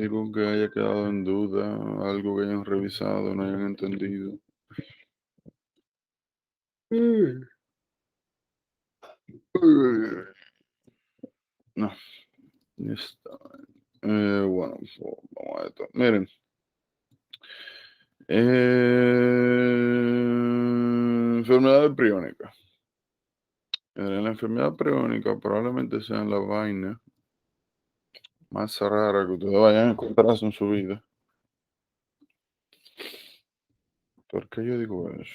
algo que haya quedado en duda, algo que hayan revisado, no hayan entendido. Mm. No, ya está. Bueno, vamos a esto. Miren, enfermedad priónica. La enfermedad priónica probablemente sea la vaina más rara que ustedes vayan a encontrarse en su vida. ¿Por qué yo digo eso?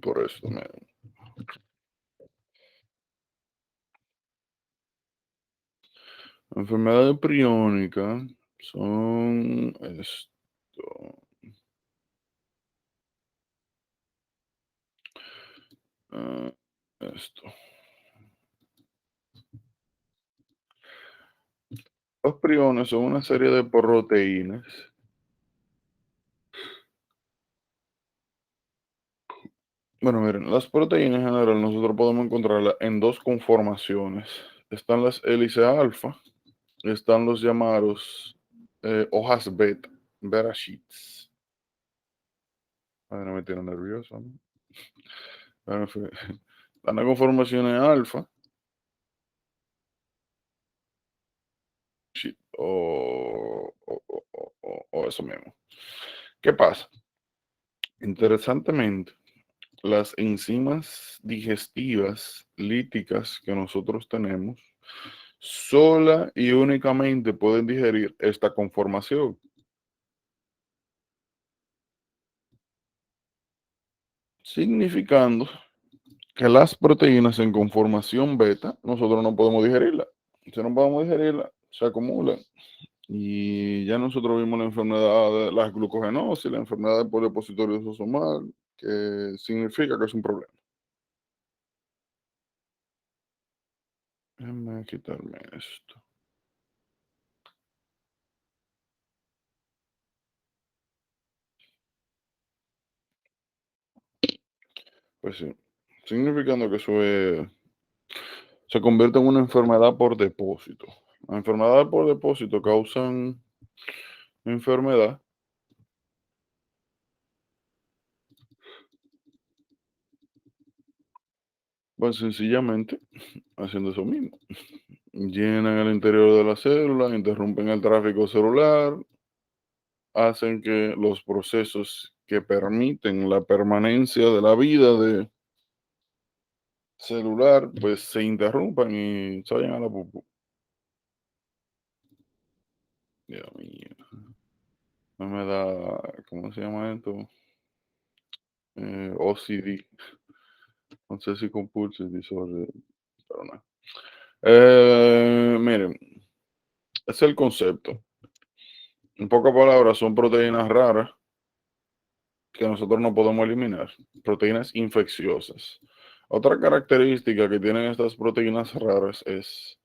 Por eso, miren. Enfermedades priónicas son ah, esto. Los priones son una serie de proteínas. Bueno, miren, las proteínas en general nosotros podemos encontrarlas en dos conformaciones. Están las hélices alfa, y están los llamados hojas beta, beta sheets. Ay, no me tiene nervioso, ¿no? Bueno, en fin, están las conformaciones alfa sheet, o eso mismo. ¿Qué pasa? Interesantemente, las enzimas digestivas líticas que nosotros tenemos sola y únicamente pueden digerir esta conformación, significando que las proteínas en conformación beta nosotros no podemos digerirla. Si no podemos digerirla, se acumulan. Y ya nosotros vimos la enfermedad de las glucogenosis, la enfermedad de polidepositorio somal, que significa que es un problema. Déjame quitarme esto. Pues sí, significando que se convierte en una enfermedad por depósito. Las enfermedades por depósito causan enfermedad, pues sencillamente haciendo eso mismo. Llenan el interior de la célula, interrumpen el tráfico celular, hacen que los procesos que permiten la permanencia de la vida de celular, pues se interrumpan y se vayan a la pupú. Dios mío, no me da, ¿cómo se llama esto? OCD, no sé si compulsive disorder, pero no. Miren, es el concepto. En pocas palabras, son proteínas raras que nosotros no podemos eliminar, proteínas infecciosas. Otra característica que tienen estas proteínas raras es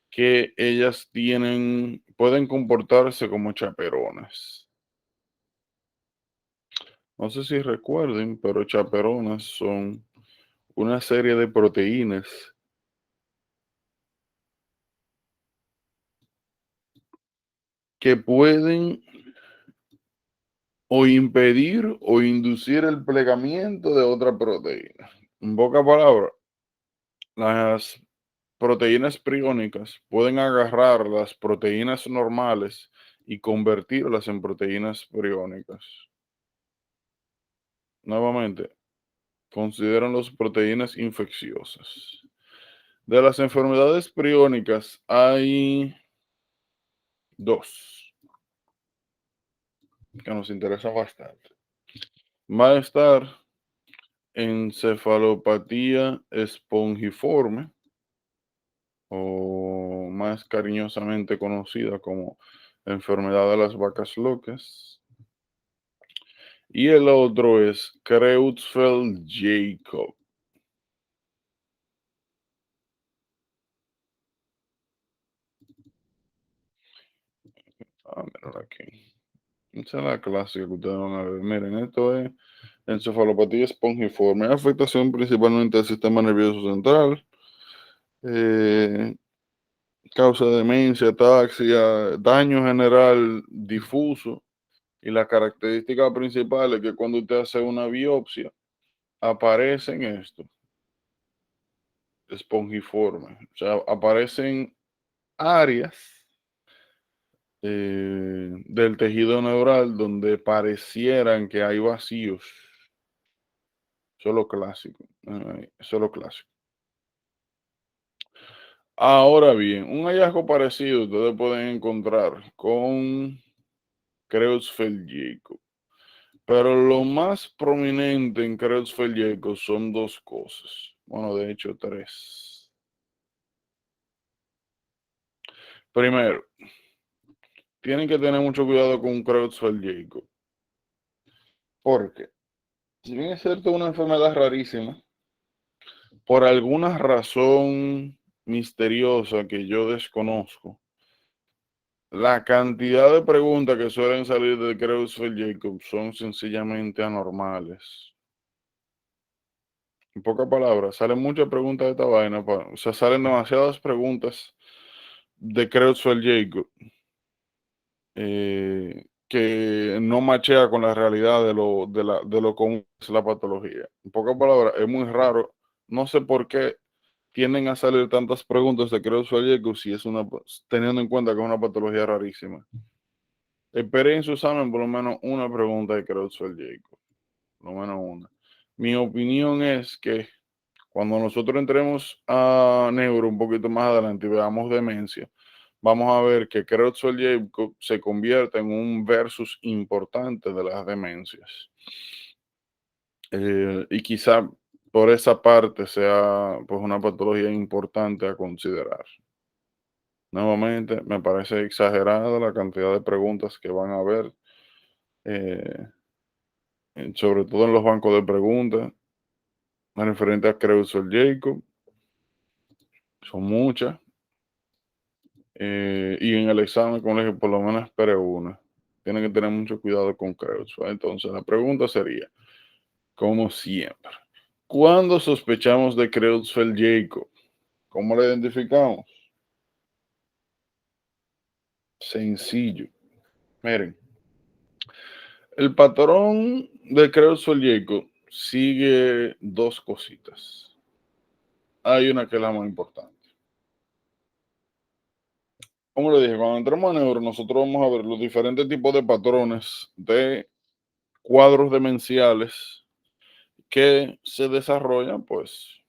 que ellas pueden comportarse como chaperonas. No sé si recuerden, pero chaperonas son una serie de proteínas que pueden o impedir o inducir el plegamiento de otra proteína. En pocas palabras, las proteínas priónicas pueden agarrar las proteínas normales y convertirlas en proteínas priónicas. Nuevamente, consideran las proteínas infecciosas. De las enfermedades priónicas hay dos que nos interesan bastante. Va a estar encefalopatía espongiforme, o más cariñosamente conocida como enfermedad de las vacas locas. Y el otro es Creutzfeldt-Jakob. Míralo aquí. Esa es la clásica que ustedes van a ver. Miren, esto es Encefalopatía espongiforme, afectación principalmente del sistema nervioso central, eh, causa demencia, ataxia, daño general difuso. Y la característica principal es que cuando usted hace una biopsia, aparecen esto, espongiforme. O sea, aparecen áreas del tejido neural donde parecieran que hay vacíos. Eso es lo clásico. Eso es lo clásico. Ahora bien, un hallazgo parecido ustedes pueden encontrar con Creutzfeldt-Jakob. Pero lo más prominente en Creutzfeldt-Jakob son dos cosas. Bueno, de hecho, tres. Primero, tienen que tener mucho cuidado con Creutzfeldt-Jakob. Porque, si bien es cierto, una enfermedad rarísima, por alguna razón misteriosa que yo desconozco, la cantidad de preguntas que suelen salir de Creutzfeldt-Jakob son sencillamente anormales. En pocas palabras, salen muchas preguntas de esta vaina, o sea, salen demasiadas preguntas de Creutzfeldt-Jakob que no machea con la realidad de lo común que es la patología. En pocas palabras, es muy raro, no sé por qué tienden a salir tantas preguntas de Creutzfeldt-Jakob si es teniendo en cuenta que es una patología rarísima. Esperen en su examen por lo menos una pregunta de Creutzfeldt-Jakob, por lo menos una. Mi opinión es que cuando nosotros entremos a neuro un poquito más adelante y veamos demencia, vamos a ver que Creutzfeldt-Jakob se convierte en un versus importante de las demencias. Y quizá por esa parte sea pues una patología importante a considerar. Nuevamente, me parece exagerada la cantidad de preguntas que van a haber, eh, sobre todo en los bancos de preguntas, referente a Creutzfeldt-Jakob. Son muchas. Y en el examen, como les dije, por lo menos espere una. Tienen que tener mucho cuidado con Creutzfeldt. Entonces, la pregunta sería, como siempre, ¿cuándo sospechamos de Creutzfeldt-Jakob? ¿Cómo lo identificamos? Sencillo. Miren, el patrón de Creutzfeldt-Jakob sigue dos cositas. Hay una que es la más importante. Como le dije, cuando entramos a neuro, nosotros vamos a ver los diferentes tipos de patrones de cuadros demenciales que se desarrollan pues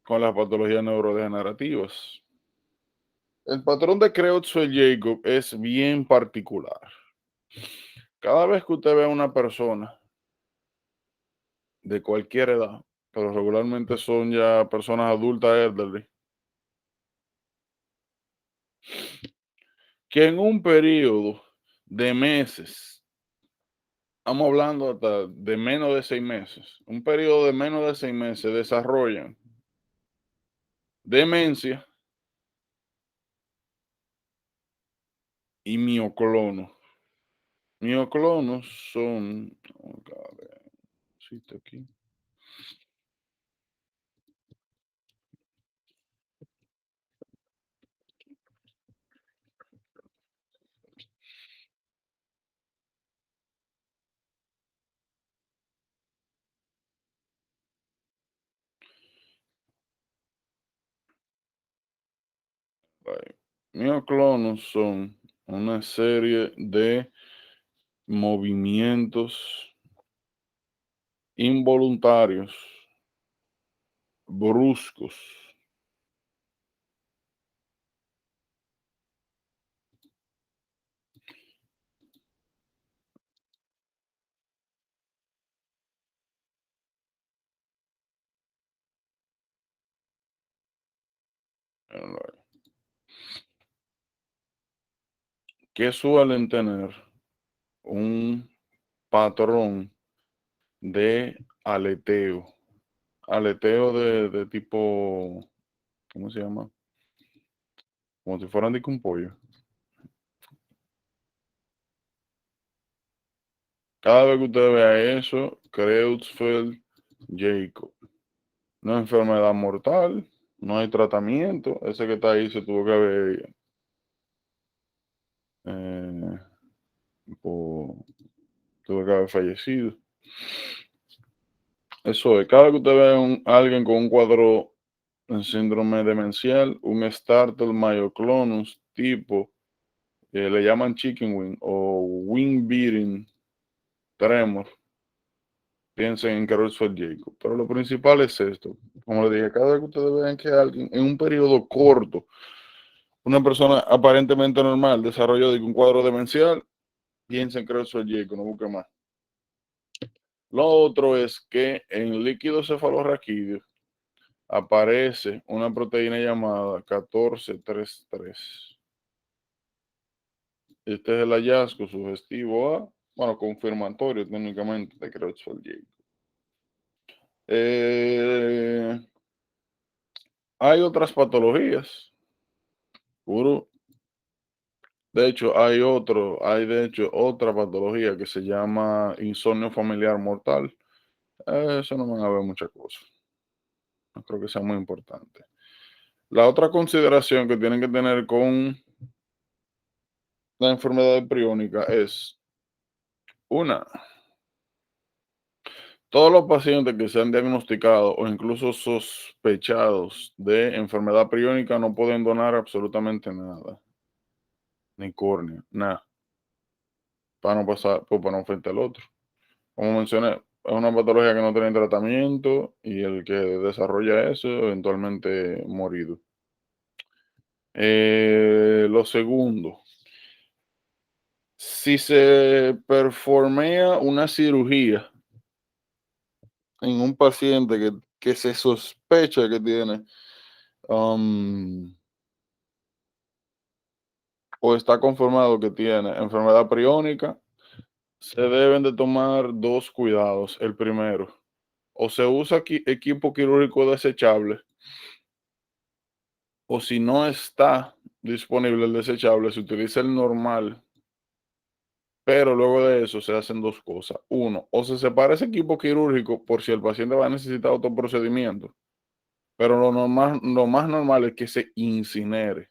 con las patologías neurodegenerativas. El patrón de Creutzfeldt-Jakob es bien particular. Cada vez que usted ve a una persona de cualquier edad, pero regularmente son ya personas adultas elderly, que en un periodo de meses, estamos hablando hasta de menos de 6 meses, un periodo de menos de 6 meses desarrollan demencia y mioclono. Mioclonos son, a ver, sí, está aquí. Mioclonos son una serie de movimientos involuntarios, bruscos, que suelen tener un patrón de aleteo. Aleteo de tipo, ¿cómo se llama? Como si fueran de que un pollo. Cada vez que usted vea eso, Creutzfeldt-Jakob. No es enfermedad mortal, no hay tratamiento. Ese que está ahí se tuvo que haber eh, tuvo que haber fallecido. Eso es, cada vez que usted ve a alguien con un cuadro en síndrome demencial, un Startle myoclonus tipo, le llaman chicken wing o wing beating tremor, piensen en Creutzfeldt-Jakob. Pero lo principal es esto. Como le dije, cada vez que ustedes vean que alguien en un periodo corto, una persona aparentemente normal desarrolló un cuadro demencial, piensen en Creutzfeldt-Jakob, no busque más. Lo otro es que en líquido cefalorraquídeo aparece una proteína llamada 1433. Este es el hallazgo sugestivo a, bueno, confirmatorio técnicamente de Creutzfeldt-Jakob. Hay otras patologías, puro. De hecho, hay de hecho otra patología que se llama insomnio familiar mortal. Eso no van a ver muchas cosas. No creo que sea muy importante. La otra consideración que tienen que tener con la enfermedad priónica es una, todos los pacientes que se han diagnosticado o incluso sospechados de enfermedad priónica no pueden donar absolutamente nada, ni córnea, nada, para no pasar, pues, para no enfrentar al otro. Como mencioné, es una patología que no tiene tratamiento y el que desarrolla eso eventualmente morido. Lo segundo, si se performea una cirugía en un paciente que se sospecha que tiene o está confirmado que tiene enfermedad priónica, se deben de tomar dos cuidados. El primero, o se usa equipo quirúrgico desechable, o si no está disponible el desechable, se utiliza el normal, pero luego de eso se hacen dos cosas. Uno, o se separa ese equipo quirúrgico por si el paciente va a necesitar otro procedimiento, pero lo más normal es que se incinere.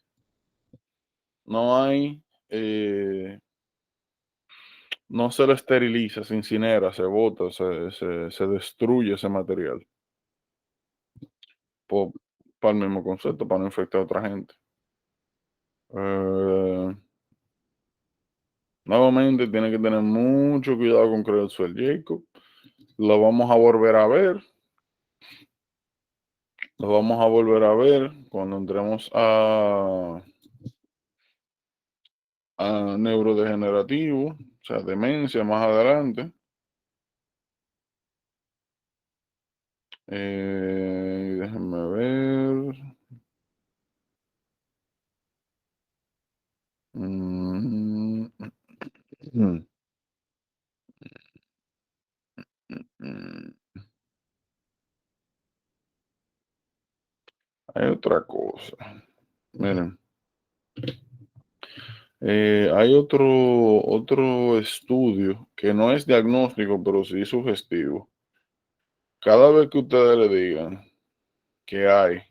No hay, no se lo esteriliza, se incinera, se bota, se destruye ese material. Para el mismo concepto, para no infectar a otra gente. Eh, Nuevamente, tiene que tener mucho cuidado con Creutzfeldt-Jakob. Lo vamos a volver a ver. Lo vamos a volver a ver cuando entremos a neurodegenerativo, o sea, demencia más adelante. Déjenme ver. Mm, mm, mm. Hay otra cosa. Miren, hay otro estudio que no es diagnóstico, pero sí sugestivo. Cada vez que ustedes le digan que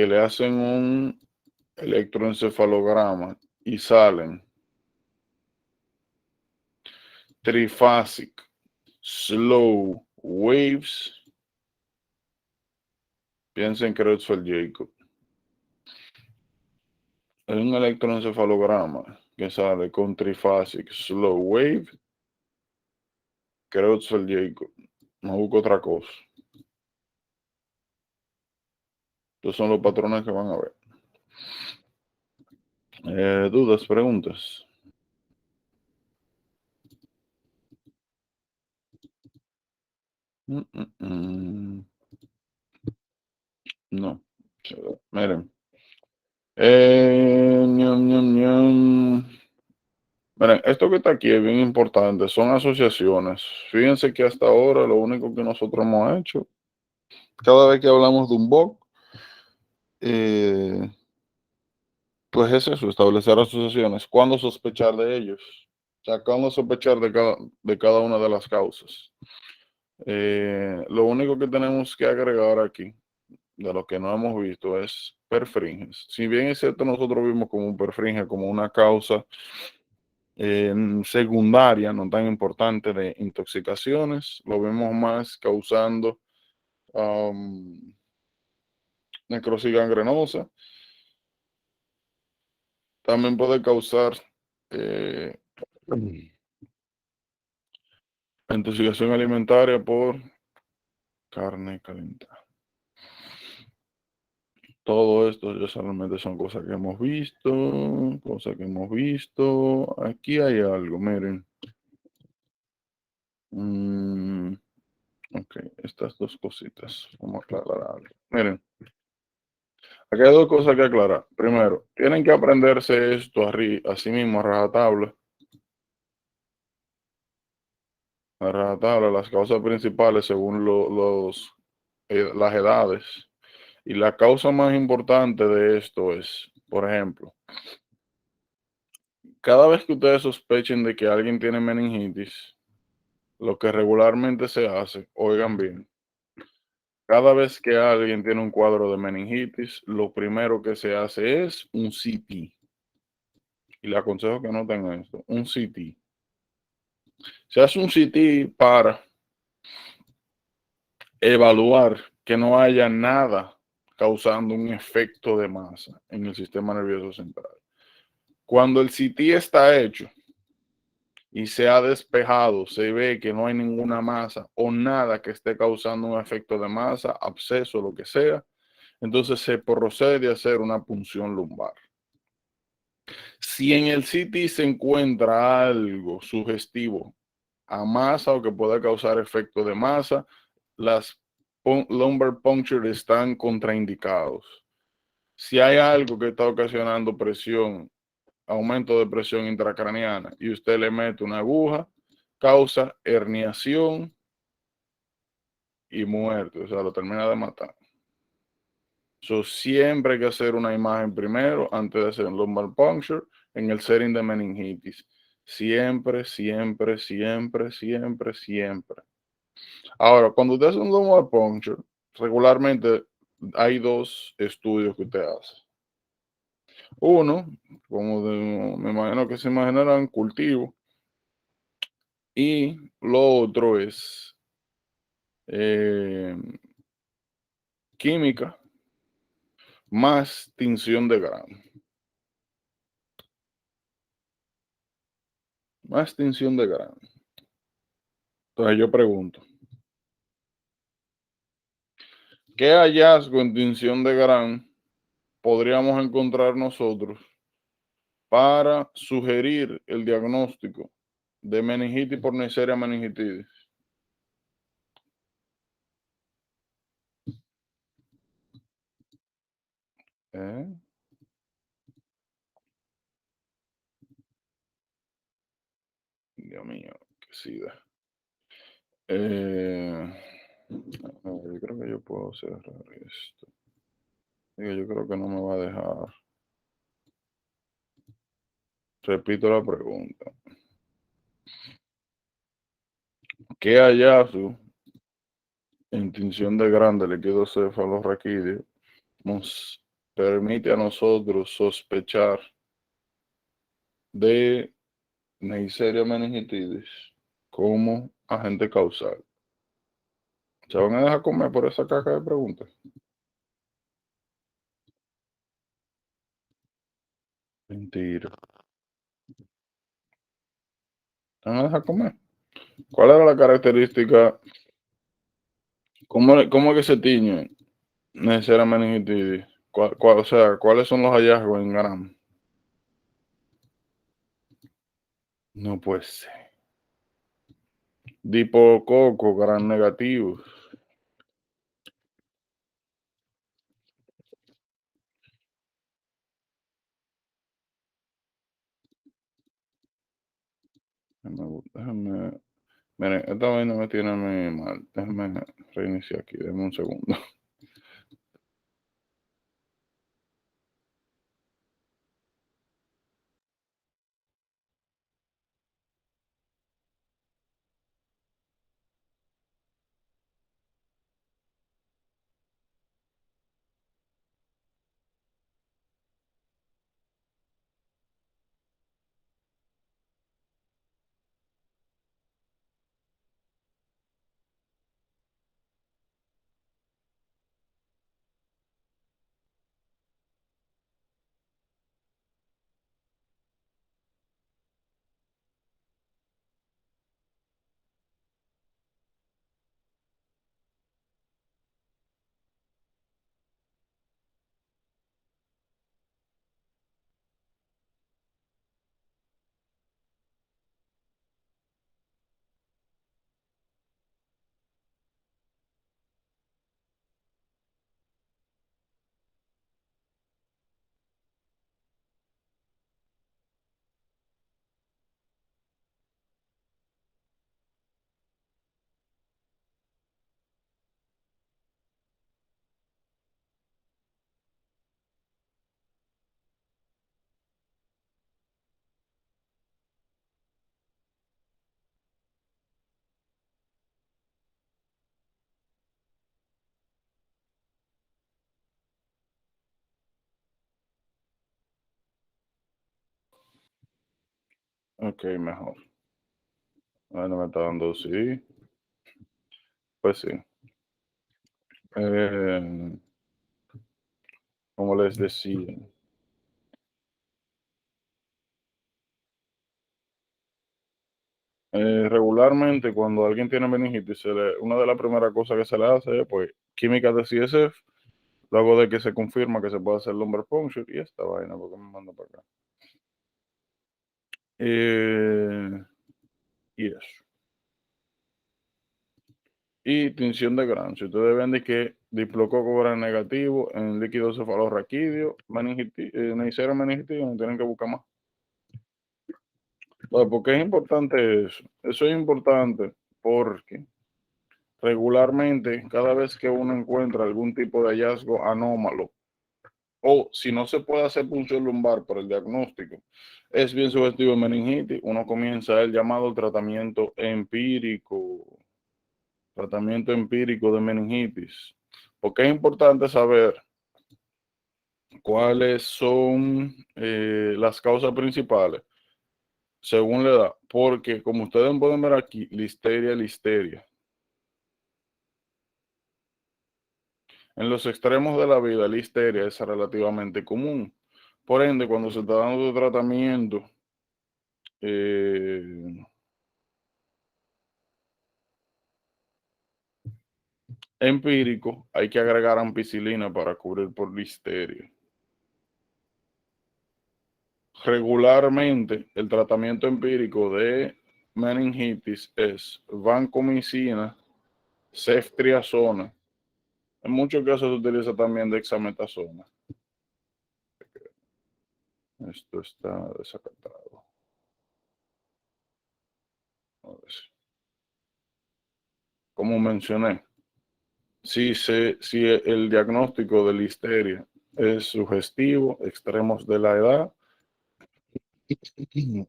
le hacen un electroencefalograma y salen triphasic slow waves, piensen en Creutzfeldt-Jakob. Es un electroencefalograma que sale con triphasic slow wave, Creutzfeldt-Jakob. No busco otra cosa. Estos son los patrones que van a ver. ¿Dudas, preguntas? No. Miren. Miren, esto que está aquí es bien importante. Son asociaciones. Fíjense que hasta ahora lo único que nosotros hemos hecho, cada vez que hablamos de un BOC, pues es eso, establecer asociaciones. ¿Cuándo sospechar de ellos? sacando sospechar de cada una de las causas. Lo único que tenemos que agregar aquí, de lo que no hemos visto, es perfringes. Si bien es cierto, nosotros vimos como un perfringe, como una causa secundaria, no tan importante, de intoxicaciones, lo vemos más causando necrosis gangrenosa. También puede causar eh, intoxicación alimentaria por carne calentada. Todo esto ya solamente son cosas que hemos visto, cosas que hemos visto. Aquí hay algo, miren. Ok, estas dos cositas. Vamos a aclarar algo. Miren, aquí hay dos cosas que aclarar. Primero, tienen que aprenderse esto así mismo, a rajatabla. A rajatabla, las causas principales según las edades. Y la causa más importante de esto es, por ejemplo, cada vez que ustedes sospechen de que alguien tiene meningitis, lo que regularmente se hace, oigan bien, cada vez que alguien tiene un cuadro de meningitis, lo primero que se hace es un CT. Y le aconsejo que noten esto, un CT. Se hace un CT para evaluar que no haya nada causando un efecto de masa en el sistema nervioso central. Cuando el CT está hecho y se ha despejado, se ve que no hay ninguna masa o nada que esté causando un efecto de masa, absceso, lo que sea, entonces se procede a hacer una punción lumbar. Si en el CT se encuentra algo sugestivo a masa o que pueda causar efecto de masa, las lumbar punctures están contraindicados. Si hay algo que está ocasionando presión, aumento de presión intracraniana, y usted le mete una aguja, causa herniación y muerte, o sea, lo termina de matar. So, siempre hay que hacer una imagen primero antes de hacer un lumbar puncture en el setting de meningitis. Siempre, siempre, siempre, siempre, siempre. Ahora, cuando usted hace un lumbar puncture, regularmente hay dos estudios que usted hace. Uno, me imagino que se imaginarán, cultivo. Y lo otro es eh, química más tinción de grano. Más tinción de grano. Entonces yo pregunto, ¿qué hallazgo en tinción de grano podríamos encontrar nosotros para sugerir el diagnóstico de meningitis por Neisseria meningitidis? ¿Eh? Dios mío, qué sida. Yo creo que yo puedo cerrar esto. Digo, yo creo que no me va a dejar. Repito la pregunta. ¿Qué hallazgo en tinción de grande líquido cefalorraquídeo nos permite a nosotros sospechar de Neisseria meningitidis como agente causal? ¿Se van a dejar comer por esa caja de preguntas? Mentira. ¿Se van a dejar comer? ¿Cuál era la característica? ¿Cómo es que se tiñe Neisseria meningitidis? O sea, ¿cuáles son los hallazgos en Gram? No puede ser. Dipococo, Gram negativo. Déjame, miren, esta vaina me tiene a mí mal. Déjame reiniciar aquí, denme un segundo. Ok, mejor. Bueno, me está dando sí. Pues sí. Eh, Como les decía, regularmente cuando alguien tiene meningitis, una de las primeras cosas que se le hace es pues química de CSF, luego de que se confirma que se puede hacer lumbar puncture y esta vaina, porque me manda para acá. Y eso. Y tinción de grano. Si ustedes ven de que diplococo era negativo en líquido cefalorraquídeo, meningitis, Neisseria meningitis, no tienen que buscar más. Entonces, ¿por qué es importante eso? Eso es importante porque regularmente, cada vez que uno encuentra algún tipo de hallazgo anómalo, o si no se puede hacer punción lumbar por el diagnóstico, es bien sugestivo de meningitis, uno comienza el llamado tratamiento empírico de meningitis. Porque es importante saber cuáles son las causas principales según la edad, porque como ustedes pueden ver aquí, listeria. En los extremos de la vida, la histeria es relativamente común. Por ende, cuando se está dando tratamiento eh, empírico, hay que agregar ampicilina para cubrir por listeria. Regularmente, el tratamiento empírico de meningitis es vancomicina, ceftriaxona. En muchos casos se utiliza también dexametasona. Esto está desacatado. A ver como mencioné, si el diagnóstico de listeria es sugestivo, extremos de la edad,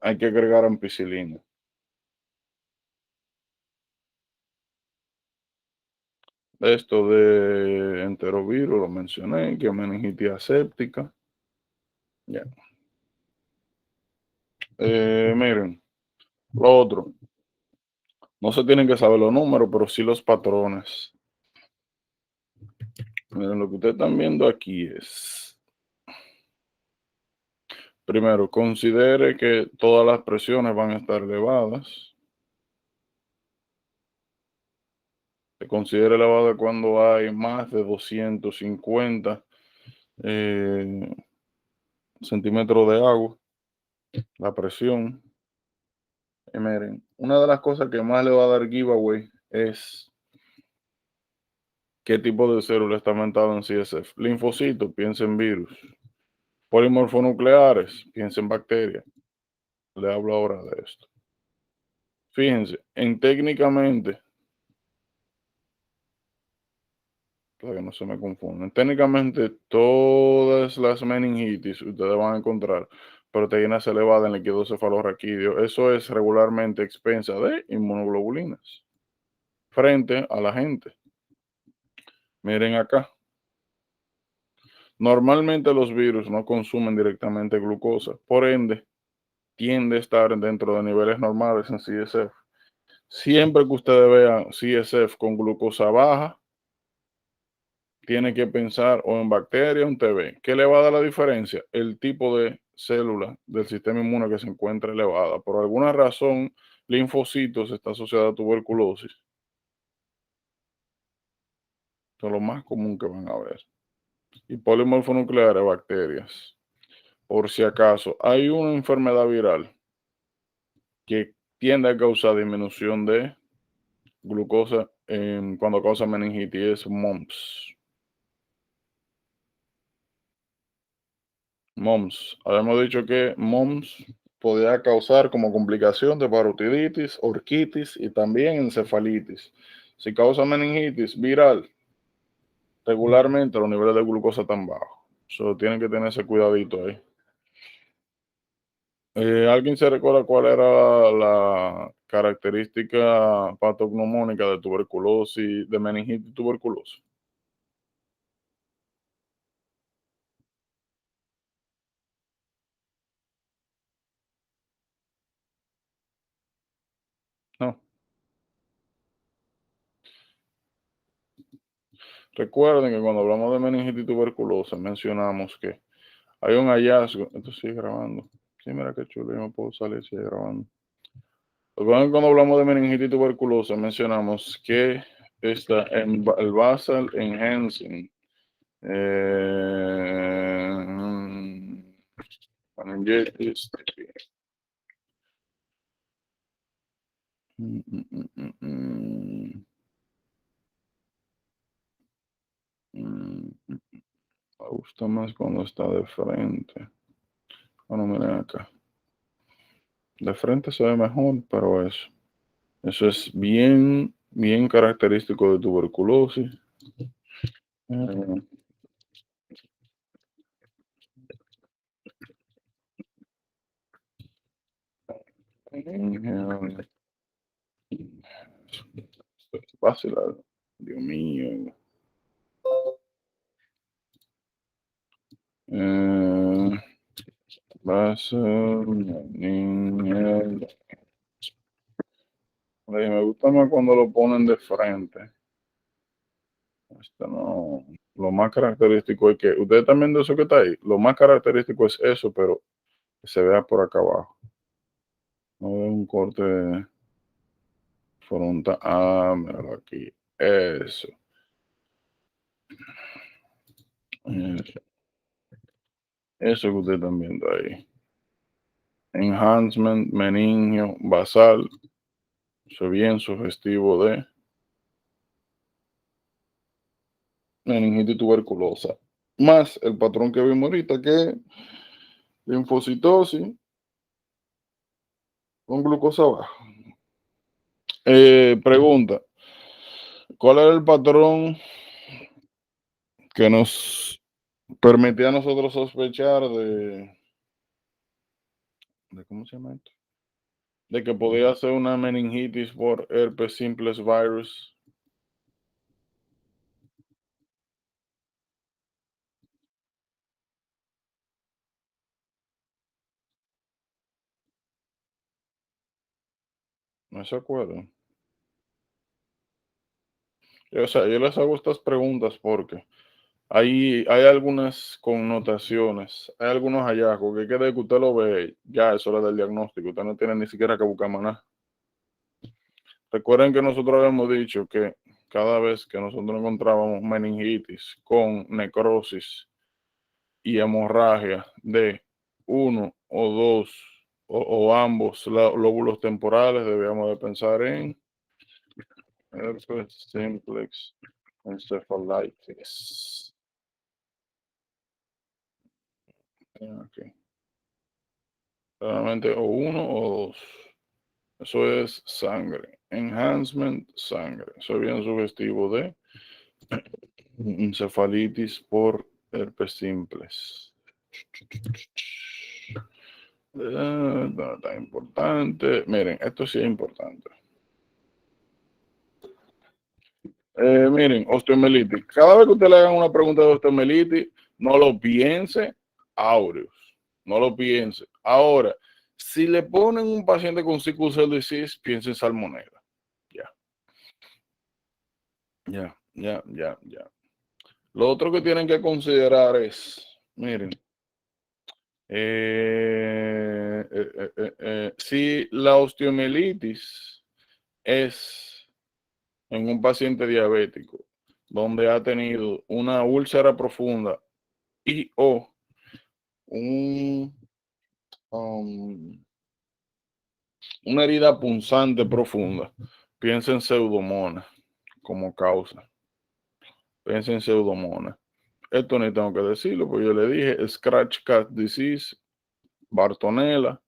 hay que agregar ampicilina. Esto de enterovirus lo mencioné, que meningitis aséptica. Ya. Miren, lo otro, no se tienen que saber los números, pero sí los patrones. Miren, lo que ustedes están viendo aquí es, primero, considere que todas las presiones van a estar elevadas. Se considera elevada cuando hay más de 250 eh, centímetros de agua, la presión. Y miren, una de las cosas que más le va a dar giveaway es qué tipo de célula está aumentado en CSF. Linfocitos, piensa en virus. Polimorfonucleares, piensa en bacterias. Le hablo ahora de esto. Fíjense, en técnicamente, para que no se me confundan, técnicamente todas las meningitis ustedes van a encontrar proteínas elevadas en líquido cefalorraquídeo. Eso es regularmente expensa de inmunoglobulinas frente a la gente. Miren acá. Normalmente los virus no consumen directamente glucosa, por ende, tiende a estar dentro de niveles normales en CSF. Siempre que ustedes vean CSF con glucosa baja, tiene que pensar o en bacteria o en TB. ¿Qué le va a dar la diferencia? El tipo de célula del sistema inmune que se encuentra elevada. Por alguna razón, linfocitos está asociada a tuberculosis. Eso es lo más común que van a ver. Y polimorfonucleares, bacterias. Por si acaso, hay una enfermedad viral que tiende a causar disminución de glucosa cuando causa meningitis, es MOMS. MOMS. Habíamos dicho que MOMS podía causar como complicación de parotiditis, orquitis y también encefalitis. Si causa meningitis viral, regularmente los niveles de glucosa están bajos. So, tienen que tener ese cuidadito ahí. ¿Alguien se recuerda cuál era la característica patognomónica de tuberculosis, de meningitis y tuberculosis? Recuerden que cuando hablamos de meningitis tuberculosa mencionamos que hay un hallazgo. Esto sigue grabando. Sí, mira qué chulo, yo no puedo salir, sigue grabando. Recuerden que cuando hablamos de meningitis tuberculosa mencionamos que está en el basal enhancing meningitis. Me gusta más cuando está de frente. Bueno, miren acá. De frente se ve mejor, pero eso es bien, bien característico de tuberculosis. Eh, Fácil, Dios mío. Va a ser una niña. Me gusta más cuando lo ponen de frente. No. Lo más característico es que, ustedes también de eso que está ahí, lo más característico es eso, pero que se vea por acá abajo. No veo un corte frontal. Ah, míralo aquí. Eso. Eso que ustedes están viendo ahí. Enhancement, meningio, basal. Eso es bien sugestivo de meningitis tuberculosa. Más el patrón que vimos ahorita, que es linfocitosis con glucosa baja. Pregunta, ¿cuál era el patrón que nos permitía a nosotros sospechar de cómo se llama esto? De que podía ser una meningitis por herpes simplex virus? No se acuerdan. O sea, yo les hago estas preguntas porque hay algunas connotaciones, hay algunos hallazgos que quede que usted lo ve, ya es hora del diagnóstico, usted no tiene ni siquiera que buscar más nada. Recuerden que nosotros habíamos dicho que cada vez que nosotros encontrábamos meningitis con necrosis y hemorragia de uno o dos o ambos lóbulos temporales, debíamos de pensar en herpes simplex encephalitis. Okay. Claramente o uno o dos. Eso es sangre. Enhancement, sangre. Eso es bien sugestivo de encefalitis por herpes simples. No tan importante. Miren, esto sí es importante. Miren, osteomelitis. Cada vez que usted le hagan una pregunta de osteomelitis, no lo piense, aureus. No lo piense. Ahora, si le ponen un paciente con sickle cell disease, piense en salmonella. Ya. Lo otro que tienen que considerar es, miren, si la osteomielitis es en un paciente diabético donde ha tenido una úlcera profunda y o un, um, una herida punzante profunda, piensa en pseudomonas como causa. Piensa en pseudomonas. Esto ni tengo que decirlo, porque yo le dije Scratch Cat Disease, Bartonella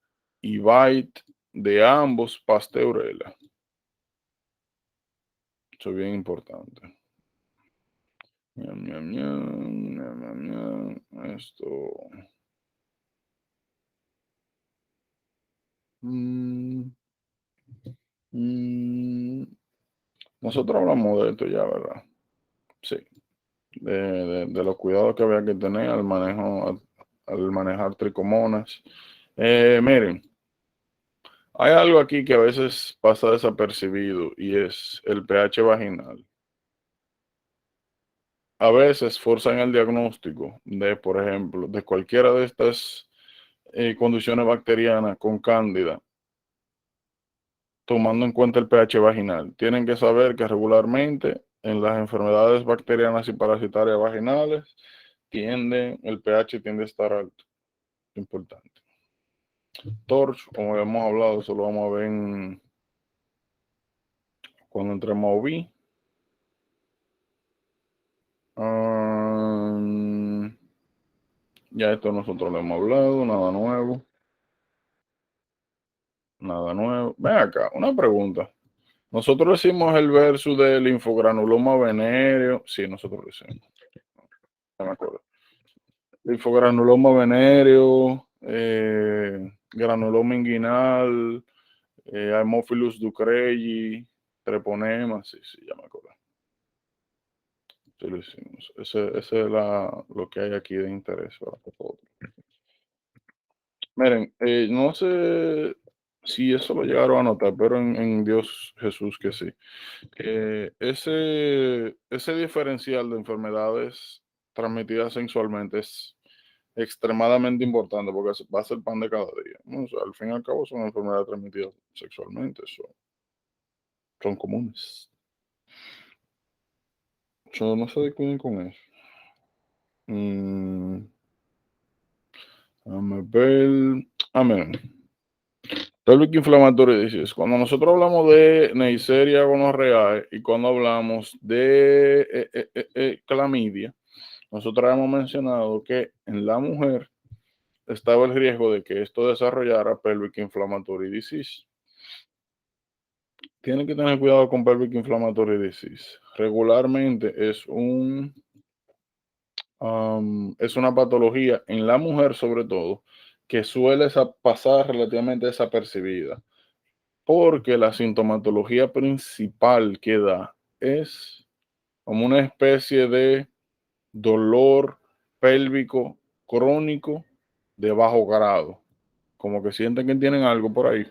y Bite de ambos Pasteurella. Eso es bien importante. Esto. Nosotros hablamos de esto ya, ¿verdad? Sí. De los cuidados que había que tener al manejar tricomonas. Miren, hay algo aquí que a veces pasa desapercibido y es el pH vaginal. a veces forzan el diagnóstico de, por ejemplo, de cualquiera de estas condiciones bacterianas con cándida, tomando en cuenta el pH vaginal. Tienen que saber que regularmente en las enfermedades bacterianas y parasitarias vaginales el pH tiende a estar alto. Importante. Torch, como hemos hablado, eso lo vamos a ver cuando entremos a OB. Ya esto nosotros lo hemos hablado, nada nuevo. Nada nuevo. Ven acá, una pregunta. Nosotros hicimos el verso del linfogranuloma venéreo. Sí, nosotros lo hicimos. No me acuerdo. Linfogranuloma venéreo, granuloma inguinal, Haemophilus ducreyi, treponema. Sí, sí, ya me acuerdo. Sí, lo hicimos. Ese es lo que hay aquí de interés para nosotros. Miren, no sé si eso lo llegaron a notar, pero en Dios Jesús que sí. Ese diferencial de enfermedades transmitidas sexualmente es extremadamente importante porque va a ser pan de cada día, ¿no? O sea, al fin y al cabo son enfermedades transmitidas sexualmente, son comunes. Yo no se descuiden con eso. Mm, Déjame ver. Miren. Pelvic Inflammatory Disease. Cuando nosotros hablamos de Neisseria gonorrhoeae y cuando hablamos de clamidia, nosotros hemos mencionado que en la mujer estaba el riesgo de que esto desarrollara Pelvic Inflammatory Disease. Tienen que tener cuidado con Pelvic Inflammatory Disease. Regularmente es una patología en la mujer sobre todo que suele pasar relativamente desapercibida porque la sintomatología principal que da es como una especie de dolor pélvico crónico de bajo grado, como que sienten que tienen algo por ahí,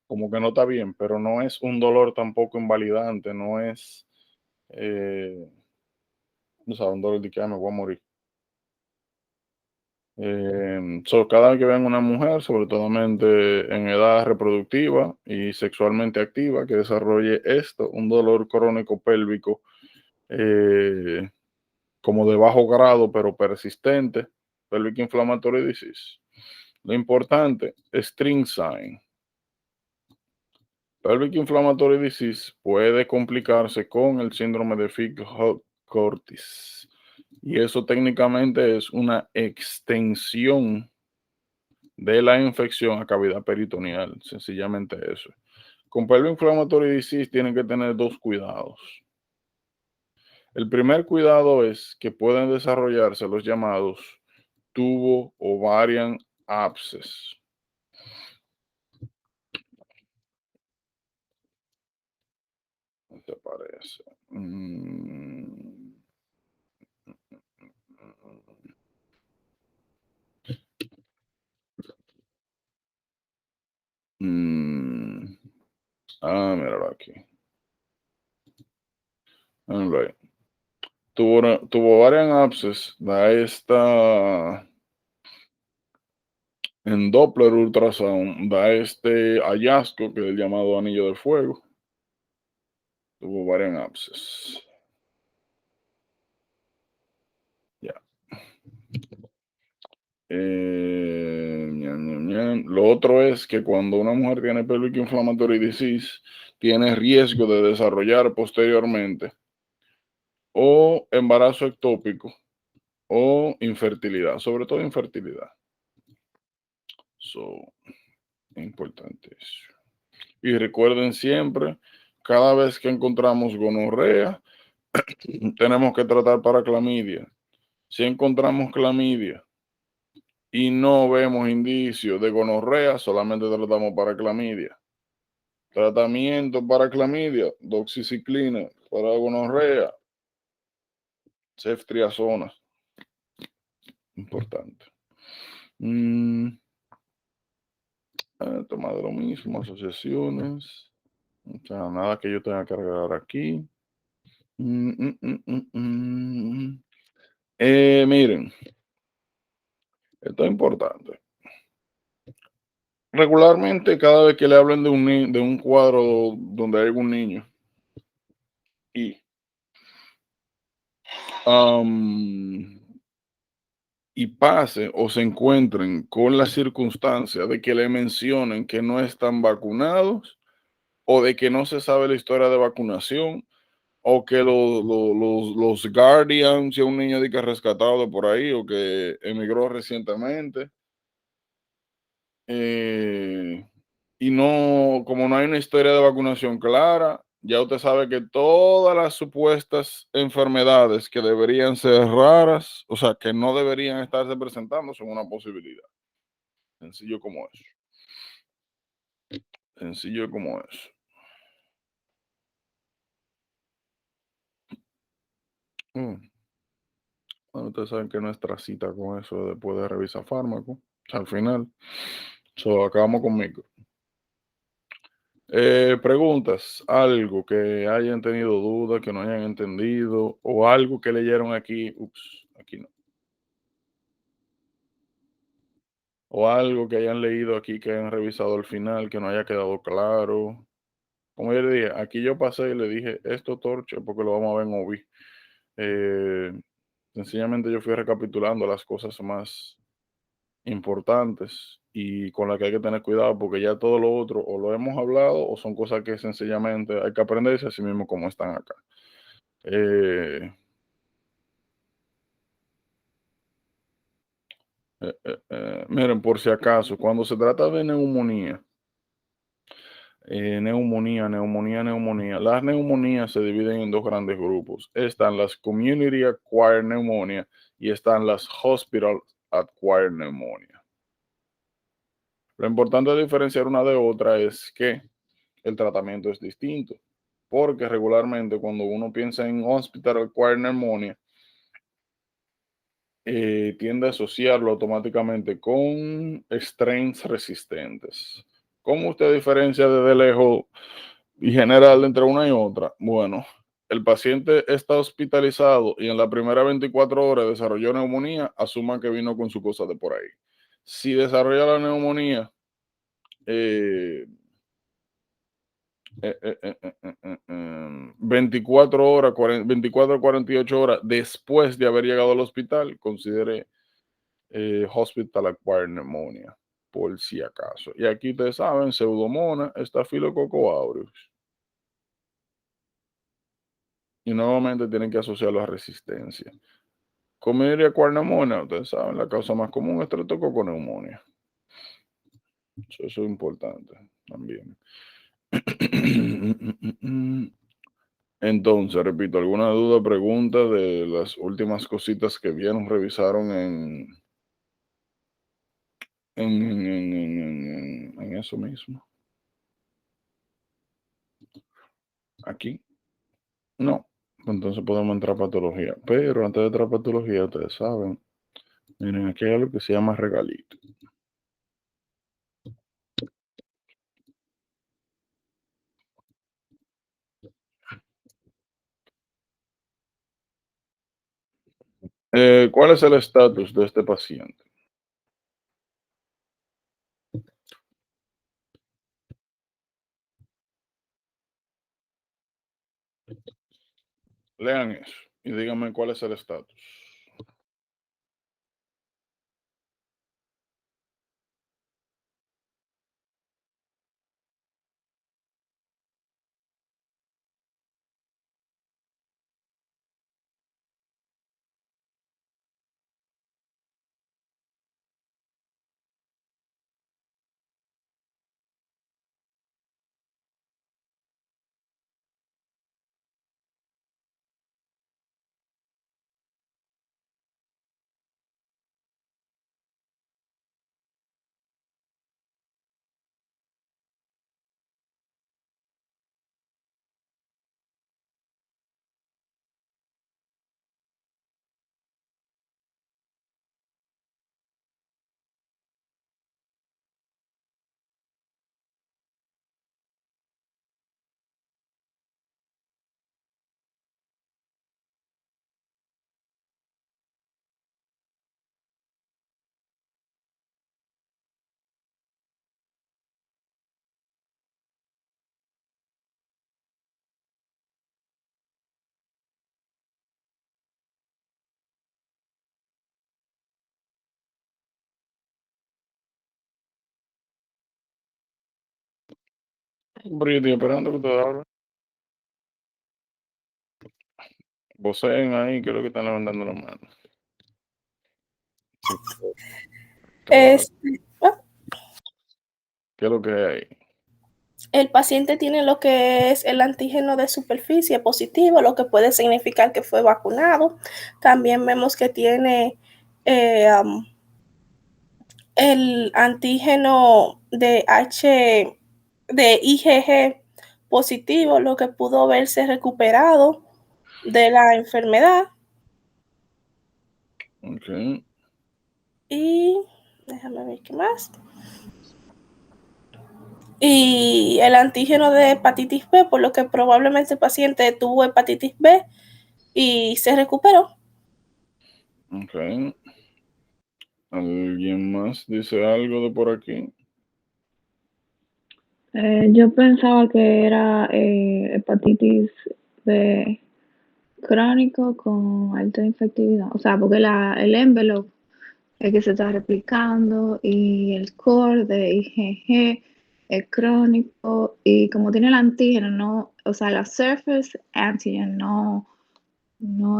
como que no está bien, pero no es un dolor tampoco invalidante, no es, no sabes, un dolor de que me voy a morir. Cada vez que vean una mujer, sobre todo en edad reproductiva y sexualmente activa, que desarrolle un dolor crónico pélvico eh, como de bajo grado pero persistente, pelvic inflammatory disease. Lo importante, string sign. Pelvic inflammatory disease puede complicarse con el síndrome de Fick-Curtis. Y eso técnicamente es una extensión de la infección a cavidad peritoneal, sencillamente eso. Con pelvic inflammatory disease tienen que tener dos cuidados. El primer cuidado es que pueden desarrollarse los llamados tubo ovarian abscess. ¿Qué te parece? Míralo aquí. Right. Tuvo ovarian abscess, da en Doppler ultrasound, da este hallazgo que es el llamado anillo de fuego. Tuvo ovarian abscess. Ya. Lo otro es que cuando una mujer tiene pelvic inflammatory disease, tiene riesgo de desarrollar posteriormente o embarazo ectópico o infertilidad, sobre todo infertilidad. Importante eso. Y recuerden siempre, cada vez que encontramos gonorrea, tenemos que tratar para clamidia. Si encontramos clamidia y no vemos indicios de gonorrea, solamente tratamos para clamidia. Tratamiento para clamidia, doxiciclina. Para gonorrea, ceftriaxona. Importante. Toma de lo mismo, asociaciones. O sea, nada que yo tenga que agregar aquí. Mm. Miren, esto es importante. Regularmente, cada vez que le hablen de un cuadro donde hay algún niño y, am, y pase o se encuentren con la circunstancia de que le mencionen que no están vacunados o de que no se sabe la historia de vacunación o que los guardians, si un niño de que rescatado de por ahí o que emigró recientemente, eh, y no, como no hay una historia de vacunación clara, ya usted sabe que todas las supuestas enfermedades que deberían ser raras, o sea, que no deberían estarse presentando, son una posibilidad. Sencillo como eso. Sencillo como eso. Mm, Bueno, ustedes saben que nuestra cita con eso después de revisar fármaco, al final, acabamos con micro. Preguntas, algo que hayan tenido dudas, que no hayan entendido, o algo que leyeron aquí, ups, aquí no, o algo que hayan leído aquí, que hayan revisado al final, que no haya quedado claro. Como yo le dije, aquí yo pasé y le dije, esto torche, porque lo vamos a ver en OBI. Eh, Sencillamente yo fui recapitulando las cosas más importantes y con las que hay que tener cuidado, porque ya todo lo otro o lo hemos hablado o son cosas que sencillamente hay que aprenderse así mismo como están acá. Eh, Miren, por si acaso, cuando se trata de neumonía, neumonía, las neumonías se dividen en dos grandes grupos. Están las Community Acquired Pneumonia y están las Hospital Acquired Pneumonia. Lo importante de diferenciar una de otra es que el tratamiento es distinto, porque regularmente cuando uno piensa en Hospital Acquired Pneumonia, tiende a asociarlo automáticamente con strains resistentes. ¿Cómo usted diferencia desde lejos y general entre una y otra? Bueno, el paciente está hospitalizado y en la primera 24 horas desarrolló neumonía, asuma que vino con su cosa de por ahí. Si desarrolla la neumonía, eh, 24 horas, 24 a 48 horas después de haber llegado al hospital, considere Hospital Acquired Pneumonia, por si acaso. Y aquí ustedes saben, Pseudomonas, Staphylococcus aureus. Y nuevamente tienen que asociarlo a resistencia. Comedia Acquired Pneumonia, ustedes saben, la causa más común es Streptococcus pneumoniae. Eso es importante también. Entonces, repito, ¿alguna duda, pregunta de las últimas cositas que vieron, revisaron en eso mismo? Aquí. No. Entonces podemos entrar a patología. Pero antes de entrar a patología, ustedes saben, miren, aquí hay algo que se llama regalito. ¿Cuál es el estatus de este paciente? Lean eso y díganme cuál es el estatus. Pero yo estoy esperando que ustedes hablen. Voceen ahí, creo que están levantando la mano. Claro. Ah, ¿Qué es lo que hay ahí? el paciente tiene lo que es el antígeno de superficie positivo, lo que puede significar que fue vacunado. También vemos que tiene el antígeno de IgG positivo, lo que pudo verse recuperado de la enfermedad. Okay. Y déjame ver qué más. Y el antígeno de hepatitis B, por lo que probablemente el paciente tuvo hepatitis B y se recuperó. Okay. ¿Alguien más dice algo de por aquí? Yo pensaba que era hepatitis B crónico con alta infectividad. O sea, porque el envelope es que se está replicando y el core de IgG es crónico y como tiene el antígeno, no, o sea, la surface antigen, no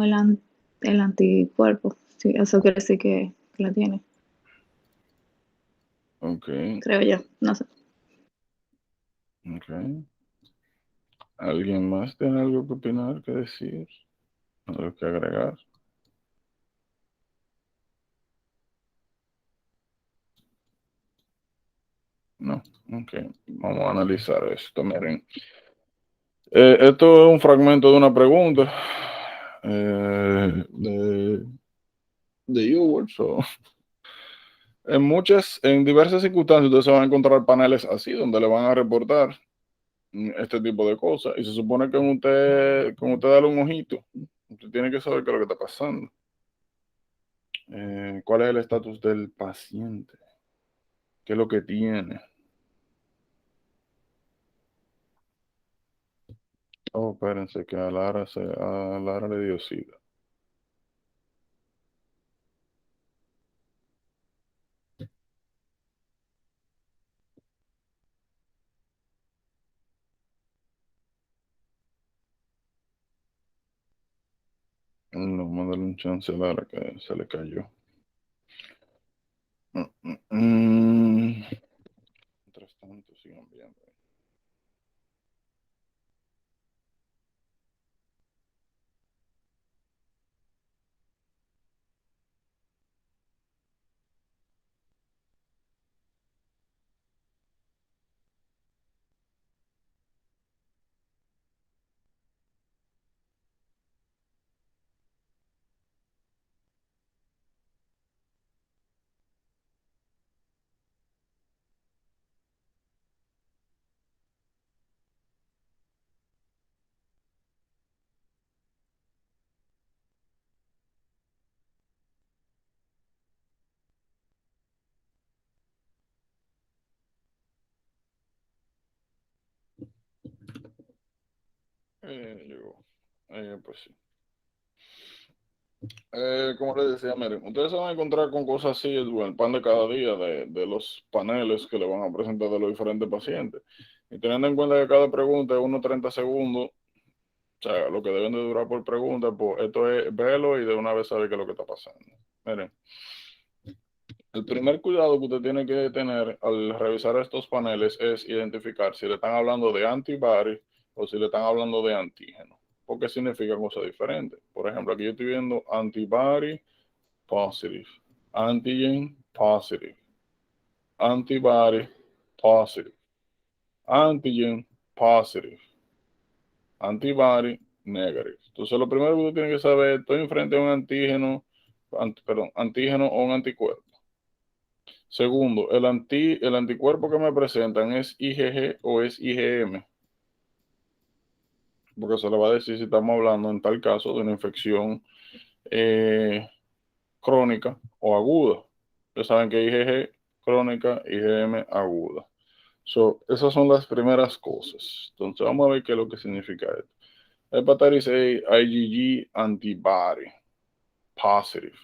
el anticuerpo. Sí, eso quiere decir que la tiene, Okay. creo yo, no sé. Okay. ¿Alguien más tiene algo que opinar, que decir, algo que agregar? No. Okay. Vamos a analizar esto. Miren. Esto es un fragmento de una pregunta de Ewart. En diversas circunstancias, ustedes se van a encontrar paneles así, donde le van a reportar este tipo de cosas. Y se supone que con usted darle un ojito, usted tiene que saber qué es lo que está pasando. ¿Cuál es el estatus del paciente? ¿Qué es lo que tiene? Oh, espérense, que a Lara le dio sida. No, mándale un chance a Lara que se le cayó. Mientras tanto, sigan viendo. Llegó. Pues sí. Como les decía, miren, ustedes se van a encontrar con cosas así, el pan de cada día de los paneles que le van a presentar de los diferentes pacientes. Y teniendo en cuenta que cada pregunta es unos 30 segundos, o sea, lo que deben de durar por pregunta, pues esto es verlo y de una vez saber qué es lo que está pasando. Miren, el primer cuidado que usted tiene que tener al revisar estos paneles es identificar si le están hablando de antibody o si le están hablando de antígeno, porque significan cosas diferentes. Por ejemplo, aquí yo estoy viendo antibody positive, antigen positive, antibody positive, antigen positive, antibody negative. Entonces, lo primero que usted tiene que saber, estoy enfrente a un antígeno o un anticuerpo. Segundo, el anticuerpo que me presentan es IgG o es IgM, porque se le va a decir si estamos hablando en tal caso de una infección crónica o aguda. Ustedes saben que IgG crónica, IgM aguda. Esas son las primeras cosas. Entonces vamos a ver qué es lo que significa esto. Hepatitis A, IgG antibody positive.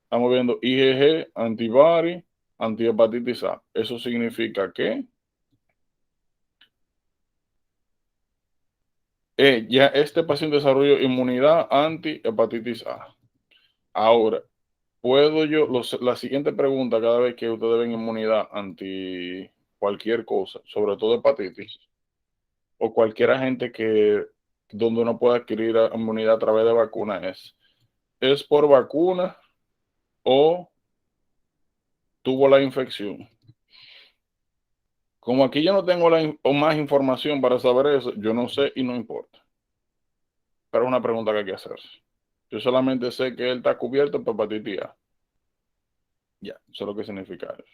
Estamos viendo IgG antibody antihepatitis A. Eso significa que Ya este paciente desarrolló inmunidad anti-hepatitis A. Ahora, ¿puedo yo, la siguiente pregunta cada vez que ustedes ven inmunidad anti cualquier cosa, sobre todo hepatitis, o cualquier agente donde uno pueda adquirir inmunidad a través de vacuna ¿es por vacuna o tuvo la infección? Como aquí yo no tengo o más información para saber eso, yo no sé y no importa. Pero es una pregunta que hay que hacerse. Yo solamente sé que él está cubierto por hepatitis A. Ya, eso es lo que significa eso.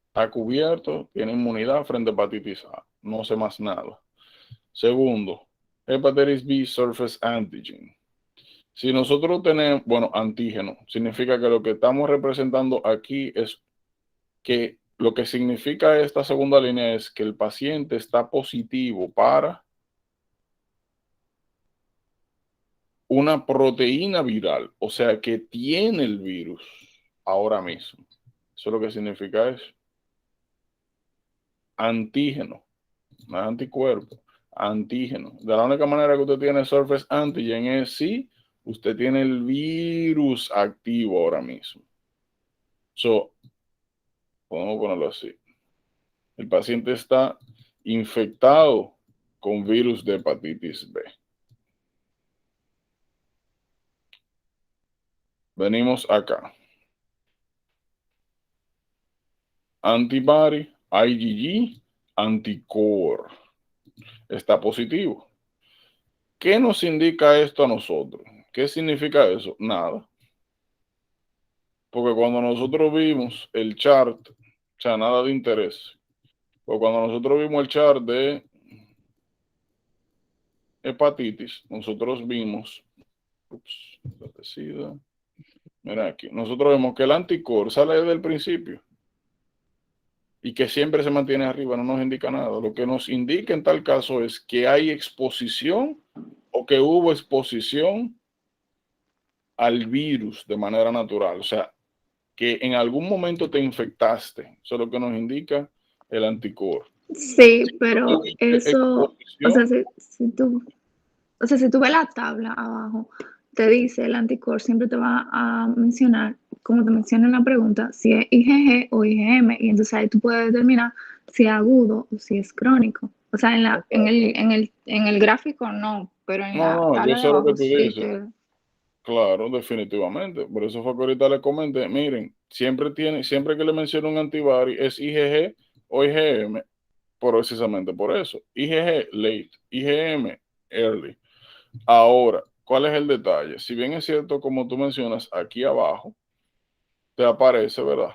Está cubierto, tiene inmunidad frente a hepatitis A. No sé más nada. Segundo, hepatitis B surface antigen. Si nosotros tenemos, bueno, antígeno, significa que lo que estamos representando aquí es que lo que significa esta segunda línea es que el paciente está positivo para una proteína viral, o sea, que tiene el virus ahora mismo. Eso es lo que significa eso. Antígeno, no es anticuerpo, antígeno. De la única manera que usted tiene surface antigen es si usted tiene el virus activo ahora mismo. Podemos ponerlo así. El paciente está infectado con virus de hepatitis B. Venimos acá. Antibody, IgG, anticore. Está positivo. ¿Qué nos indica esto a nosotros? ¿Qué significa eso? Nada. Porque cuando nosotros vimos el chart, o sea, nada de interés. Porque cuando nosotros vimos el chart de hepatitis, nosotros vimos, mira aquí, nosotros vemos que el anticore sale desde el principio y que siempre se mantiene arriba, no nos indica nada. Lo que nos indica en tal caso es que hay exposición o que hubo exposición al virus de manera natural. O sea, que en algún momento te infectaste. Eso es lo que nos indica el anticore. Sí, pero eso, o sea, Exposición, si tú ves la tabla abajo, te dice el anticore, siempre te va a mencionar, como te menciona en la pregunta, si es IgG o IgM, y entonces ahí tú puedes determinar si es agudo o si es crónico. O sea, en el gráfico no, pero en la no, yo tabla de sé lo que abajo tú sí dices. te... Claro, definitivamente. Por eso fue que ahorita le comenté, miren, siempre que le menciono un antibody es IgG o IgM, precisamente por eso. IgG late, IgM early. Ahora, ¿cuál es el detalle? Si bien es cierto, como tú mencionas, aquí abajo te aparece, ¿verdad?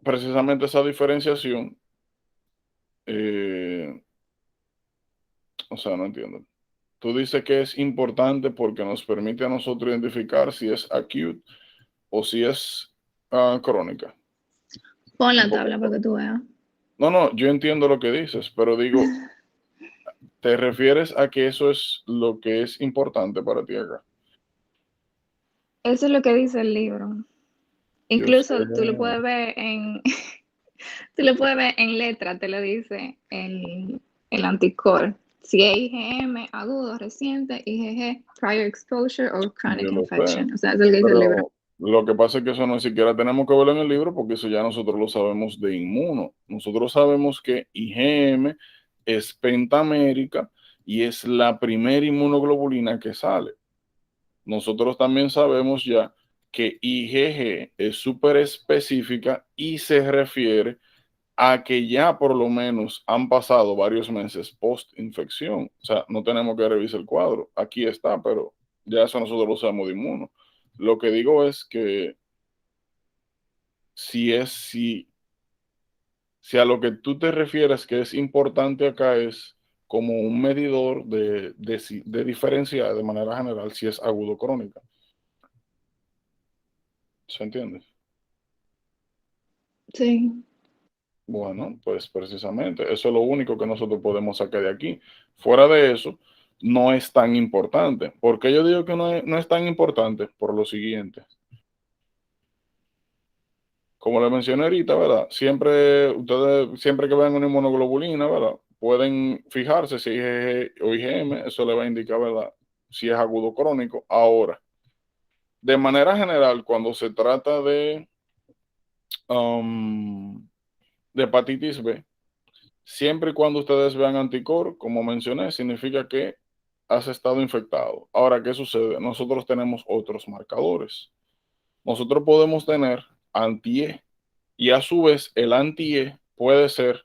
Precisamente esa diferenciación, eh, o sea, no entiendo. Tú dices que es importante porque nos permite a nosotros identificar si es acute o si es crónica. Pon Un la poco. tabla para que tú veas. No, yo entiendo lo que dices, pero digo, ¿te refieres a que eso es lo que es importante para ti acá? Eso es lo que dice el libro. Yo sé. Incluso tú lo puedes ver en, tú lo puedes ver en letra, te lo dice el anticore. Si es IgM agudo, reciente, IgG, prior exposure o chronic Yo lo sé, infection. O sea, es lo que dice el libro. pero lo que pasa es que eso no siquiera tenemos que verlo en el libro porque eso ya nosotros lo sabemos de inmuno. Nosotros sabemos que IgM es pentamérica y es la primera inmunoglobulina que sale. Nosotros también sabemos ya que IgG es súper específica y se refiere a que ya por lo menos han pasado varios meses post-infección. O sea, no tenemos que revisar el cuadro. Aquí está, pero ya eso nosotros lo sabemos de inmuno. Lo que digo es que si a lo que tú te refieres que es importante acá es como un medidor de diferenciar de manera general si es agudo o crónica. ¿Se entiende? Sí. Bueno, pues precisamente, eso es lo único que nosotros podemos sacar de aquí. Fuera de eso, no es tan importante. ¿Por qué yo digo que no es tan importante? Por lo siguiente. como le mencioné ahorita, ¿verdad? Ustedes siempre que vean una inmunoglobulina, ¿verdad? Pueden fijarse si es IgG o IgM, eso le va a indicar, ¿verdad? Si es agudo o crónico. Ahora, de manera general, cuando se trata de hepatitis B, siempre y cuando ustedes vean anticuerpos, como mencioné, significa que has estado infectado. Ahora, ¿qué sucede? Nosotros tenemos otros marcadores. Nosotros podemos tener anti-E y a su vez el anti-E puede ser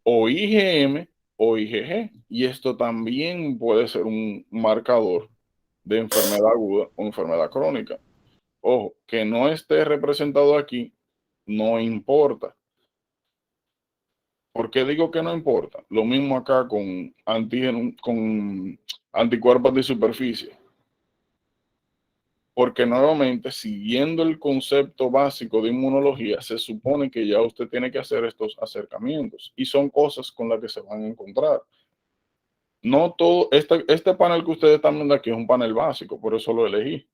o IgM o IgG y esto también puede ser un marcador de enfermedad aguda o enfermedad crónica. Ojo, que no esté representado aquí no importa. ¿Por qué digo que no importa? Lo mismo acá con con anticuerpos de superficie. Porque nuevamente, siguiendo el concepto básico de inmunología, se supone que ya usted tiene que hacer estos acercamientos y son cosas con las que se van a encontrar. No todo, este panel que ustedes están viendo aquí es un panel básico, por eso lo elegí.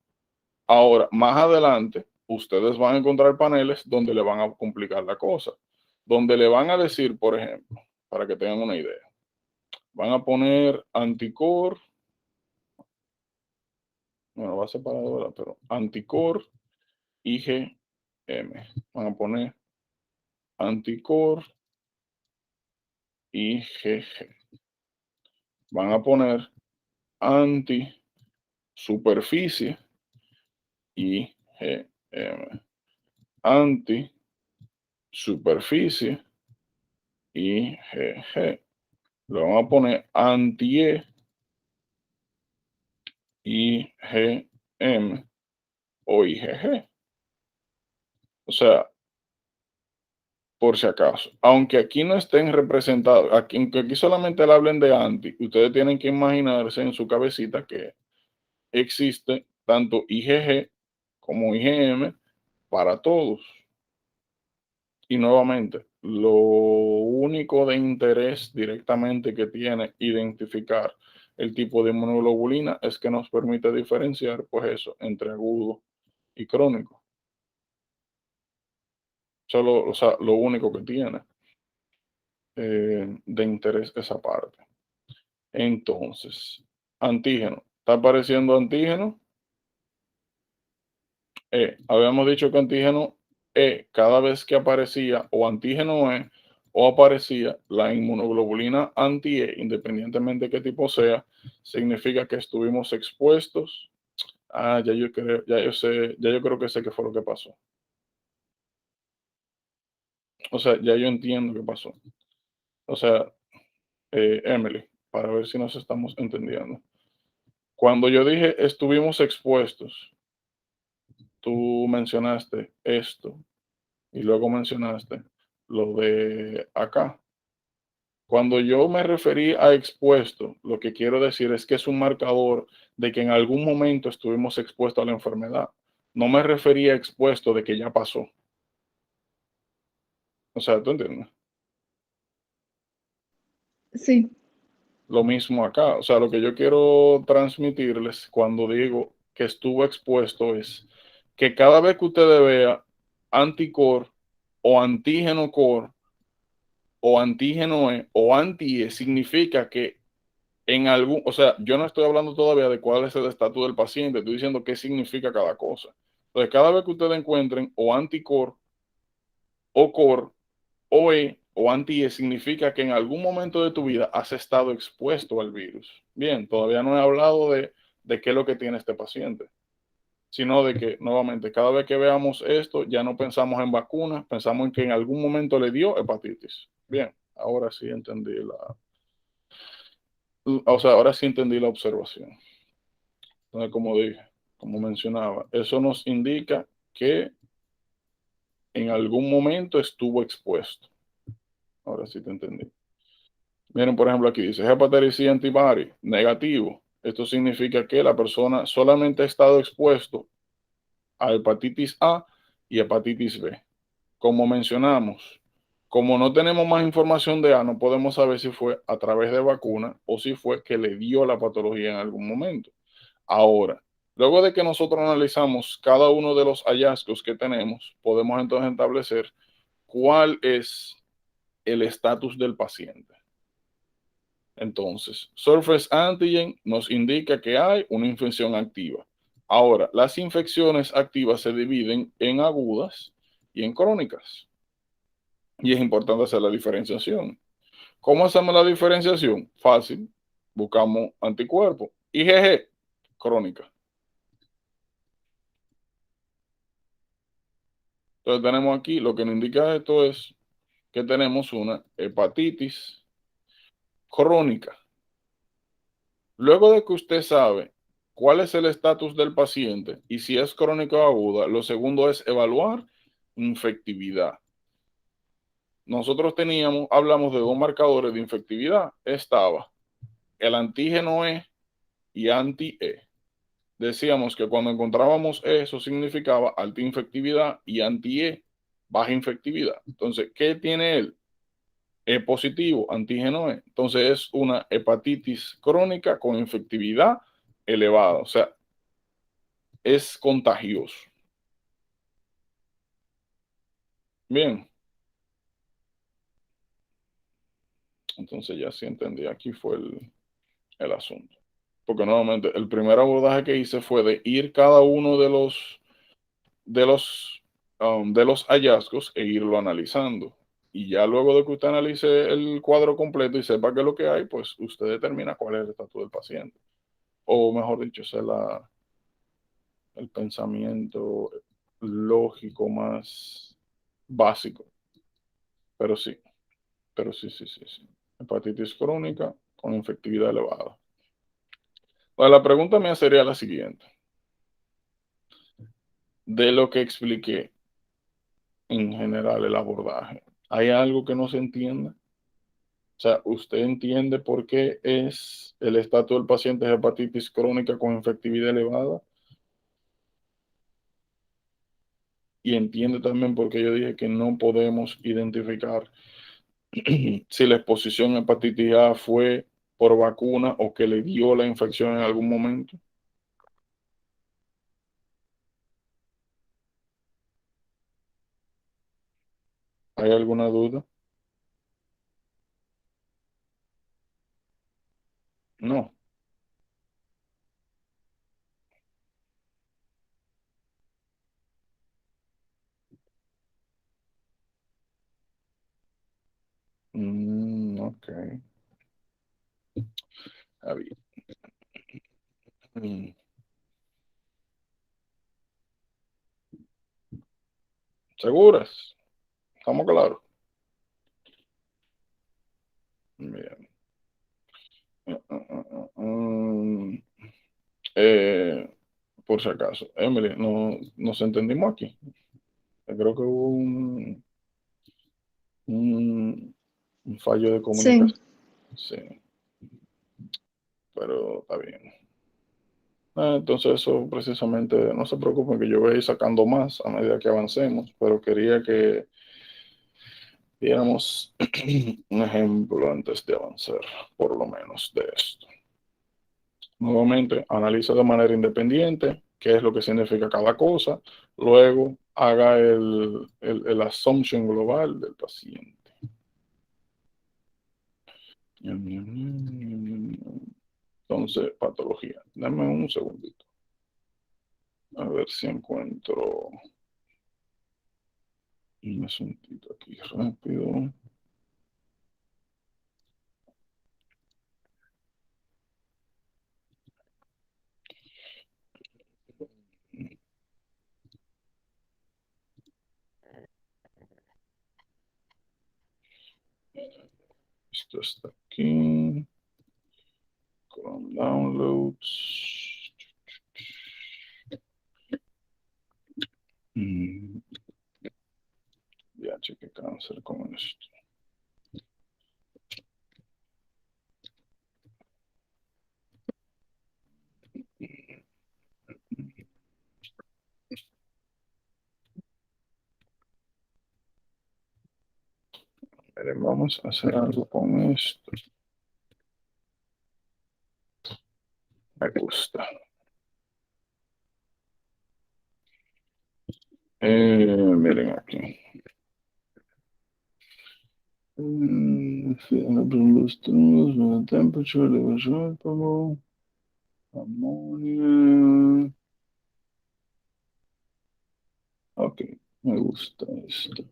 Ahora, más adelante, ustedes van a encontrar paneles donde le van a complicar la cosa, donde le van a decir, por ejemplo, para que tengan una idea, van a poner anticor, bueno, va separado ahora, pero anticor IgM. Van a poner anticor IgG. Van a poner anti superficie IgM. Anti superficie IgG. Le van a poner anti-E IgM o IgG. O sea, por si acaso, aunque aquí no estén representados, aunque aquí solamente le hablen de anti, ustedes tienen que imaginarse en su cabecita que existe tanto IgG como IgM para todos. Y nuevamente, lo único de interés directamente que tiene identificar el tipo de inmunoglobulina es que nos permite diferenciar, pues eso, entre agudo y crónico. O sea, lo único que tiene de interés esa parte. Entonces, antígeno. ¿Está apareciendo antígeno? Habíamos dicho que antígeno cada vez que aparecía o antígeno o aparecía la inmunoglobulina anti-E, independientemente de qué tipo sea, significa que estuvimos expuestos. Ya yo creo que sé qué fue lo que pasó. O sea, ya yo entiendo qué pasó. O sea, Emily, para ver si nos estamos entendiendo. Cuando yo dije estuvimos expuestos, tú mencionaste esto y luego mencionaste lo de acá. Cuando yo me referí a expuesto, lo que quiero decir es que es un marcador de que en algún momento estuvimos expuestos a la enfermedad. No me refería a expuesto de que ya pasó. O sea, ¿tú entiendes? Sí, Lo mismo acá. O sea, lo que yo quiero transmitirles cuando digo que estuvo expuesto es que cada vez que ustedes vean anticor o antígeno core o antígeno E o anti-E, significa que o sea, yo no estoy hablando todavía de cuál es el estatus del paciente, estoy diciendo qué significa cada cosa. Entonces, cada vez que ustedes encuentren o anticor o core o E o anti-E, significa que en algún momento de tu vida has estado expuesto al virus. Bien, todavía no he hablado de qué es lo que tiene este paciente, sino de que, nuevamente, cada vez que veamos esto, ya no pensamos en vacunas, pensamos en que en algún momento le dio hepatitis. Bien, ahora sí entendí o sea, ahora sí entendí la observación. Entonces, como dije, como mencionaba, eso nos indica que en algún momento estuvo expuesto. Ahora sí te entendí. Miren, por ejemplo, aquí dice hepatitis C antibody negativo. Esto significa que la persona solamente ha estado expuesto a hepatitis A y hepatitis B. Como mencionamos, como no tenemos más información de A, no podemos saber si fue a través de vacuna o si fue que le dio la patología en algún momento. Ahora, Luego de que nosotros analizamos cada uno de los hallazgos que tenemos, podemos entonces establecer cuál es el estatus del paciente. Entonces, surface antigen nos indica que hay una infección activa. Ahora, las infecciones activas se dividen en agudas y en crónicas. Y es importante hacer la diferenciación. ¿Cómo hacemos la diferenciación? Fácil. Buscamos anticuerpos. IgG, crónica. Entonces tenemos aquí, lo que nos indica esto es que tenemos una hepatitis crónica. Luego de que usted sabe cuál es el estatus del paciente y si es crónica o aguda, lo segundo es evaluar infectividad. Nosotros hablamos de dos marcadores de infectividad. Estaba el antígeno E y anti-E. Decíamos que cuando encontrábamos eso significaba alta infectividad y anti-E, baja infectividad. Entonces, ¿qué tiene él? E positivo, antígeno E. Entonces es una hepatitis crónica con infectividad elevada. O sea, es contagioso. Bien. Entonces ya sí entendí. Aquí fue el asunto. Porque nuevamente el primer abordaje que hice fue de ir cada uno de los hallazgos e irlo analizando. Y ya luego de que usted analice el cuadro completo y sepa qué es lo que hay, pues usted determina cuál es el estatus del paciente. O mejor dicho, ese es el pensamiento lógico más básico. Pero sí, sí. Hepatitis crónica con infectividad elevada. Bueno, la pregunta mía sería la siguiente. De lo que expliqué en general el abordaje, ¿hay algo que no se entienda? O sea, ¿usted entiende por qué es el estatus del paciente de hepatitis crónica con infectividad elevada? Y entiende también por qué yo dije que no podemos identificar si la exposición a hepatitis A fue por vacuna o que le dio la infección en algún momento. ¿Hay alguna duda? No. Ok. Está bien. Mm, ¿Seguras? ¿Estamos claros? Bien. Mm, eh, por si acaso, Emily, no nos entendimos aquí. Creo que hubo un fallo de Sí. comunicación. Sí, pero está bien. Entonces eso precisamente, no se preocupen que yo voy a ir sacando más a medida que avancemos, pero quería que diéramos un ejemplo antes de avanzar, por lo menos de esto. Nuevamente, analiza de manera independiente qué es lo que significa cada cosa, luego haga el assumption global del paciente. Entonces, patología. Dame un segundito. A ver si encuentro un asuntito aquí rápido. Esto está aquí. Chrome Downloads. Ya chequé cáncer con esto. Miren, vamos a hacer algo con esto. Me gusta. Miren aquí. Temperature, ammonia. Ok, me gusta esto.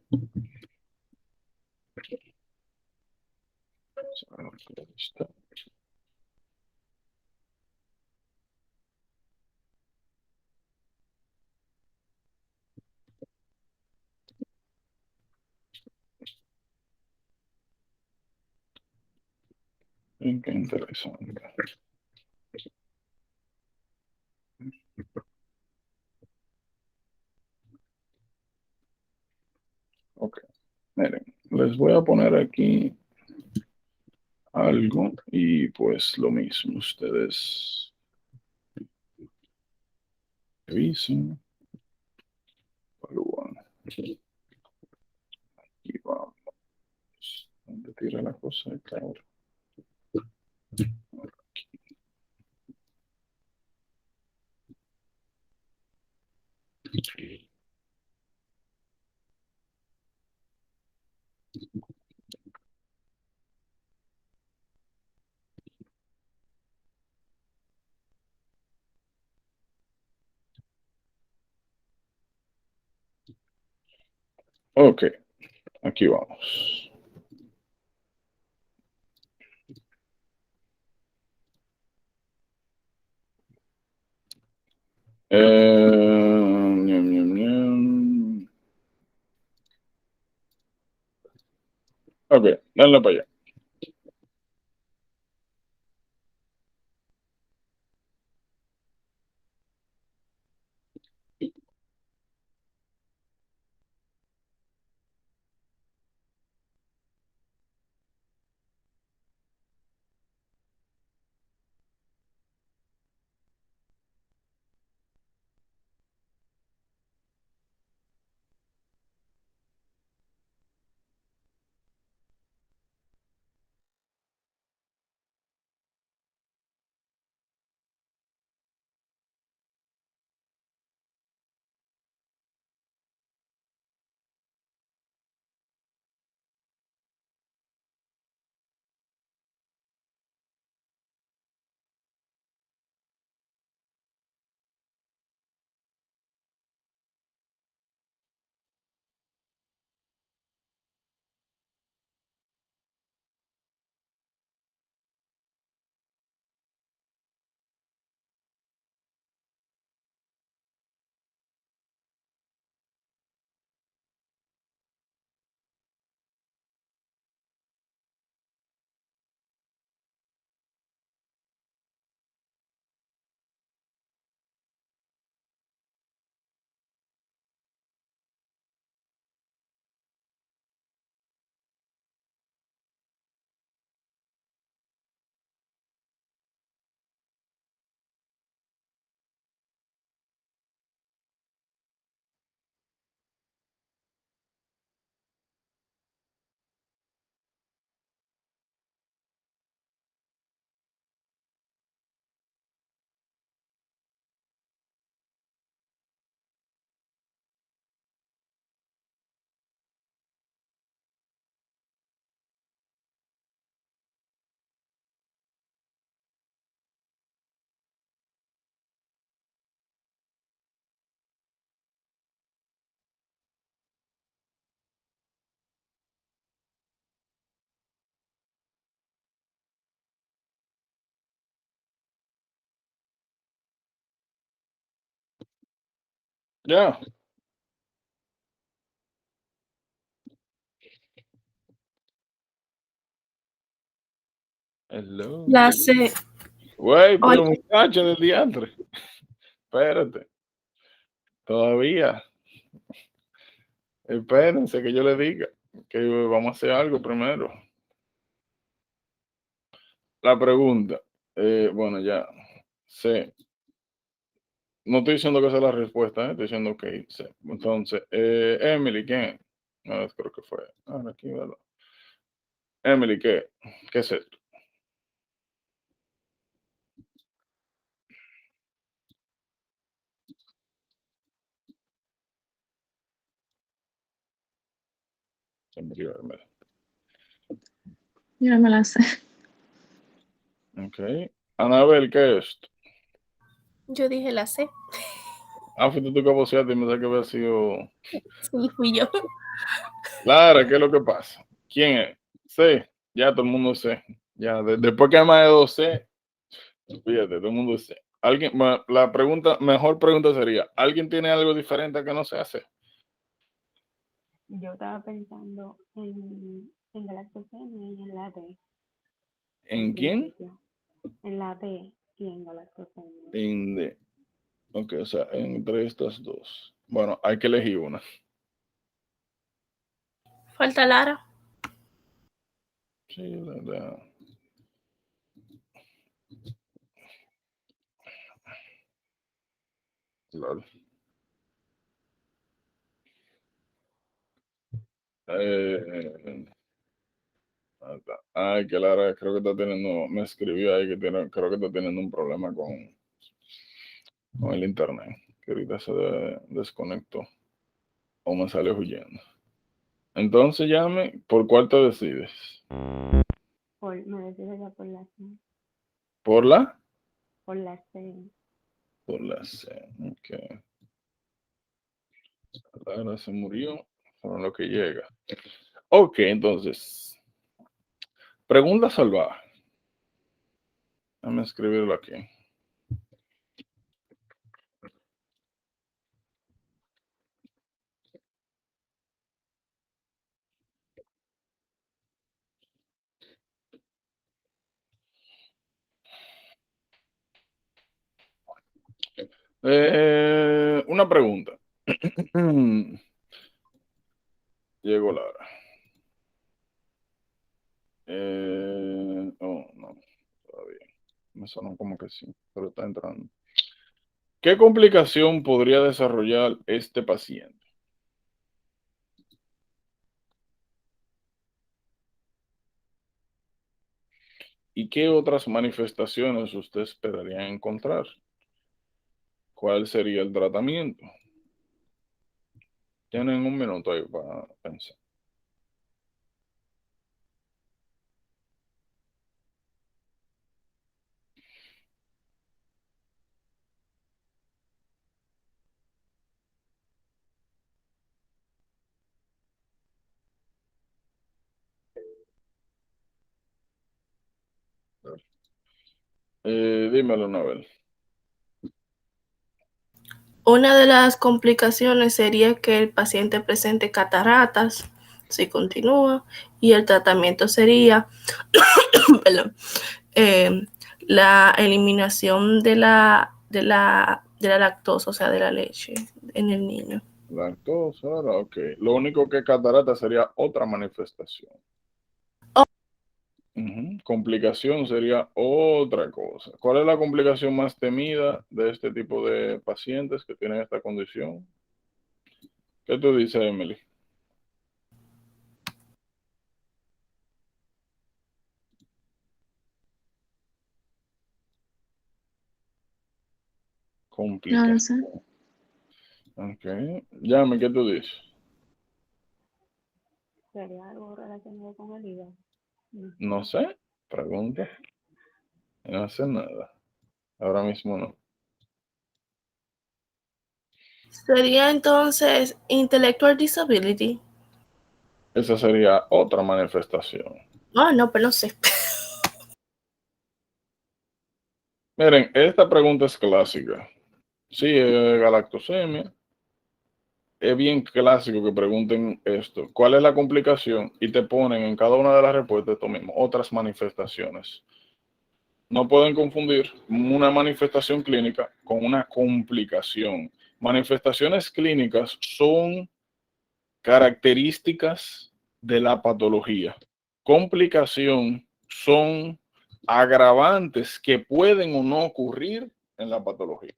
Qué interesante. Ok, miren, les voy a poner aquí algo y pues lo mismo, ustedes revisen, evalúan y vamos. ¿Dónde tira la cosa esta ahora? Ok, aquí vamos. Ñam, ñam, ñam. Ok, dale para allá. Ya. Hello. La C. Güey, Hola. pero muchacho del diantre. Espérate. Todavía. Espérense que yo le diga que vamos a hacer algo primero. La pregunta. Bueno, ya sé. No estoy diciendo que sea la respuesta, estoy diciendo que sé. Entonces, Emily, ¿quién? No, creo que fue. Ahora aquí, ¿verdad? Emily, ¿qué? ¿Qué es esto? Yo no me la sé. Ok. Anabel, ¿qué es esto? Yo dije la C. Ah, fuiste tú que voceaste y me sé que había sido... Sí, fui yo. Lara, ¿qué es lo que pasa? ¿Quién es? C. Ya todo el mundo sé. Ya, después que hay más de 2 C, fíjate, todo el mundo sé. Alguien, la pregunta, mejor pregunta sería, ¿alguien tiene algo diferente que no se hace? Yo estaba pensando en galactosemia y en la D. ¿En quién? principio. En la D y en galactosemia. En D. Ok, o sea, entre estas dos. Bueno, hay que elegir una. Falta Lara. Sí, la. Lol. Ay, que Lara, creo que está teniendo, me escribió ahí que tiene, creo que está teniendo un problema con el internet, que ahorita se desconectó o me sale huyendo. Entonces llame, ¿por cuál te decides? Me decido ya por la C. ¿Por la? Por la C. Por la C. Ok. Lara se murió, por lo que llega. Ok, entonces, pregunta salvaje. Déjame escribirlo aquí. Una pregunta. Llegó Lara. Oh, no, todavía. Me sonó como que sí, pero está entrando. ¿Qué complicación podría desarrollar este paciente? ¿Y qué otras manifestaciones usted esperaría encontrar? ¿Cuál sería el tratamiento? Tienen un minuto ahí para pensar. Dímelo una vez. Una de las complicaciones sería que el paciente presente cataratas si continúa y el tratamiento sería perdón, la eliminación de la lactosa, o sea, de la leche en el niño. Lactosa, ok. Lo único que catarata sería otra manifestación. Complicación sería otra cosa. ¿Cuál es la complicación más temida de este tipo de pacientes que tienen esta condición? ¿Qué tú dices, Emily? No lo sé. Complicación. Ok. Llame, ¿qué tú dices? ¿Sería algo relacionado con el hígado? No sé. Pregunta. No sé nada. Ahora mismo no. Sería entonces intellectual disability. Esa sería otra manifestación. Ah, no, pero no sé. Miren, esta pregunta es clásica. Sí, galactosemia. Es bien clásico que pregunten esto. ¿Cuál es la complicación? Y te ponen en cada una de las respuestas esto mismo, otras manifestaciones. No pueden confundir una manifestación clínica con una complicación. Manifestaciones clínicas son características de la patología. Complicación son agravantes que pueden o no ocurrir en la patología.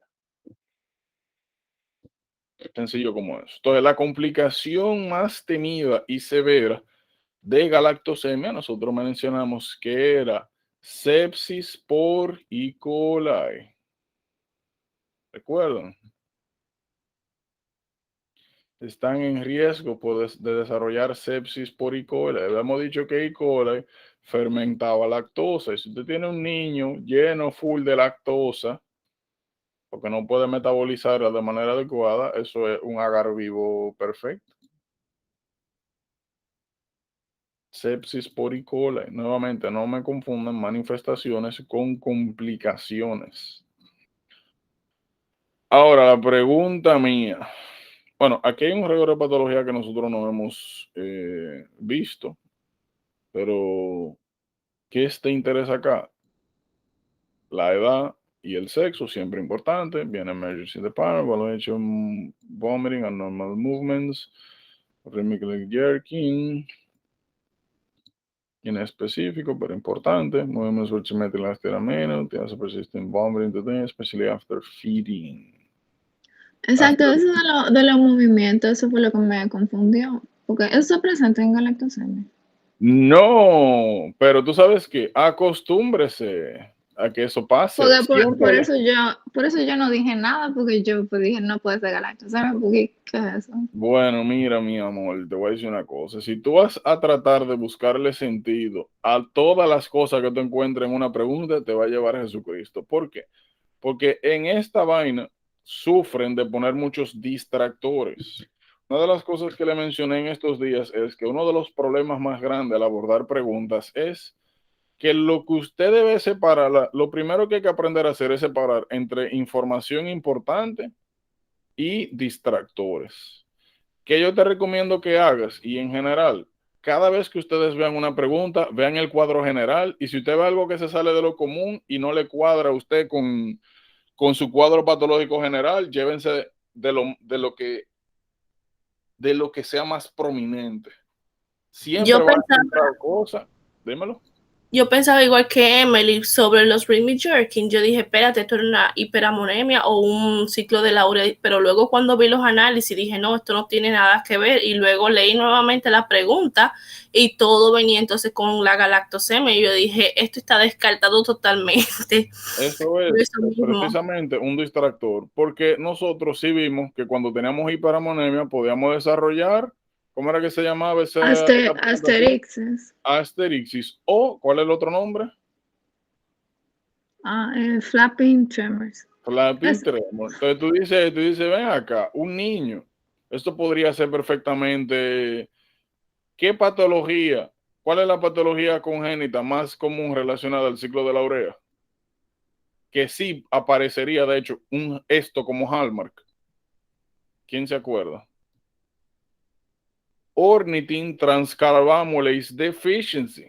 Sencillo como eso. Entonces, la complicación más temida y severa de galactosemia, nosotros mencionamos que era sepsis por E. coli. ¿Recuerdan? están en riesgo de desarrollar sepsis por E. coli. Habíamos dicho que E. coli fermentaba lactosa. Y si usted tiene un niño lleno full de lactosa, porque no puede metabolizarla de manera adecuada, eso es un agar vivo perfecto. Sepsis por E. coli. Nuevamente, no me confundan manifestaciones con complicaciones. Ahora, la pregunta mía. Bueno, aquí hay un regalo de patología que nosotros no hemos visto, pero ¿qué te interesa acá? La edad y el sexo, siempre importante. Viene emergency department, evaluation, vomiting, abnormal movements, rhythmic jerking, inespecífico, pero importante. Movements which met last a minute, tiene persistent vomiting today, especially after feeding. Exacto, eso de los movimientos, eso fue lo que me confundió. Porque eso se presenta en galactosemia. No, pero tú sabes que acostúmbrese a que eso pase. Porque por Siempre. eso yo no dije nada, porque yo pues, dije no puede ser galactosemia, porque ¿qué es eso? Bueno, mira, mi amor, te voy a decir una cosa. Si tú vas a tratar de buscarle sentido a todas las cosas que tú encuentres en una pregunta, te va a llevar a Jesucristo. ¿Por qué? Porque en esta vaina sufren de poner muchos distractores. Una de las cosas que le mencioné en estos días es que uno de los problemas más grandes al abordar preguntas es que lo que usted debe separar, lo primero que hay que aprender a hacer es separar entre información importante y distractores. Que yo te recomiendo que hagas, y en general, cada vez que ustedes vean una pregunta, vean el cuadro general, y si usted ve algo que se sale de lo común y no le cuadra a usted con su cuadro patológico general, llévense de lo que sea más prominente. Siempre Yo van a pensaba, encontrar cosas, dímelo. yo pensaba igual que Emily sobre los rhythmic jerking. Yo dije, espérate, esto era una hiperamonemia o un ciclo de la urea. Pero luego cuando vi los análisis dije, no, esto no tiene nada que ver. Y luego leí nuevamente la pregunta y todo venía entonces con la galactosemia. Y yo dije, esto está descartado totalmente. Eso es Eso mismo. precisamente un distractor, porque nosotros sí vimos que cuando teníamos hiperamonemia podíamos desarrollar, ¿cómo era que se llamaba esa presentación? Asterixes. Asterixis, o ¿cuál es el otro nombre? Flapping tremors. Flapping tremor. Entonces tú dices, ven acá, un niño, esto podría ser perfectamente, ¿qué patología? ¿Cuál es la patología congénita más común relacionada al ciclo de la urea? Que sí aparecería, de hecho, esto como hallmark. ¿Quién se acuerda? Ornithine transcarbamylase deficiency.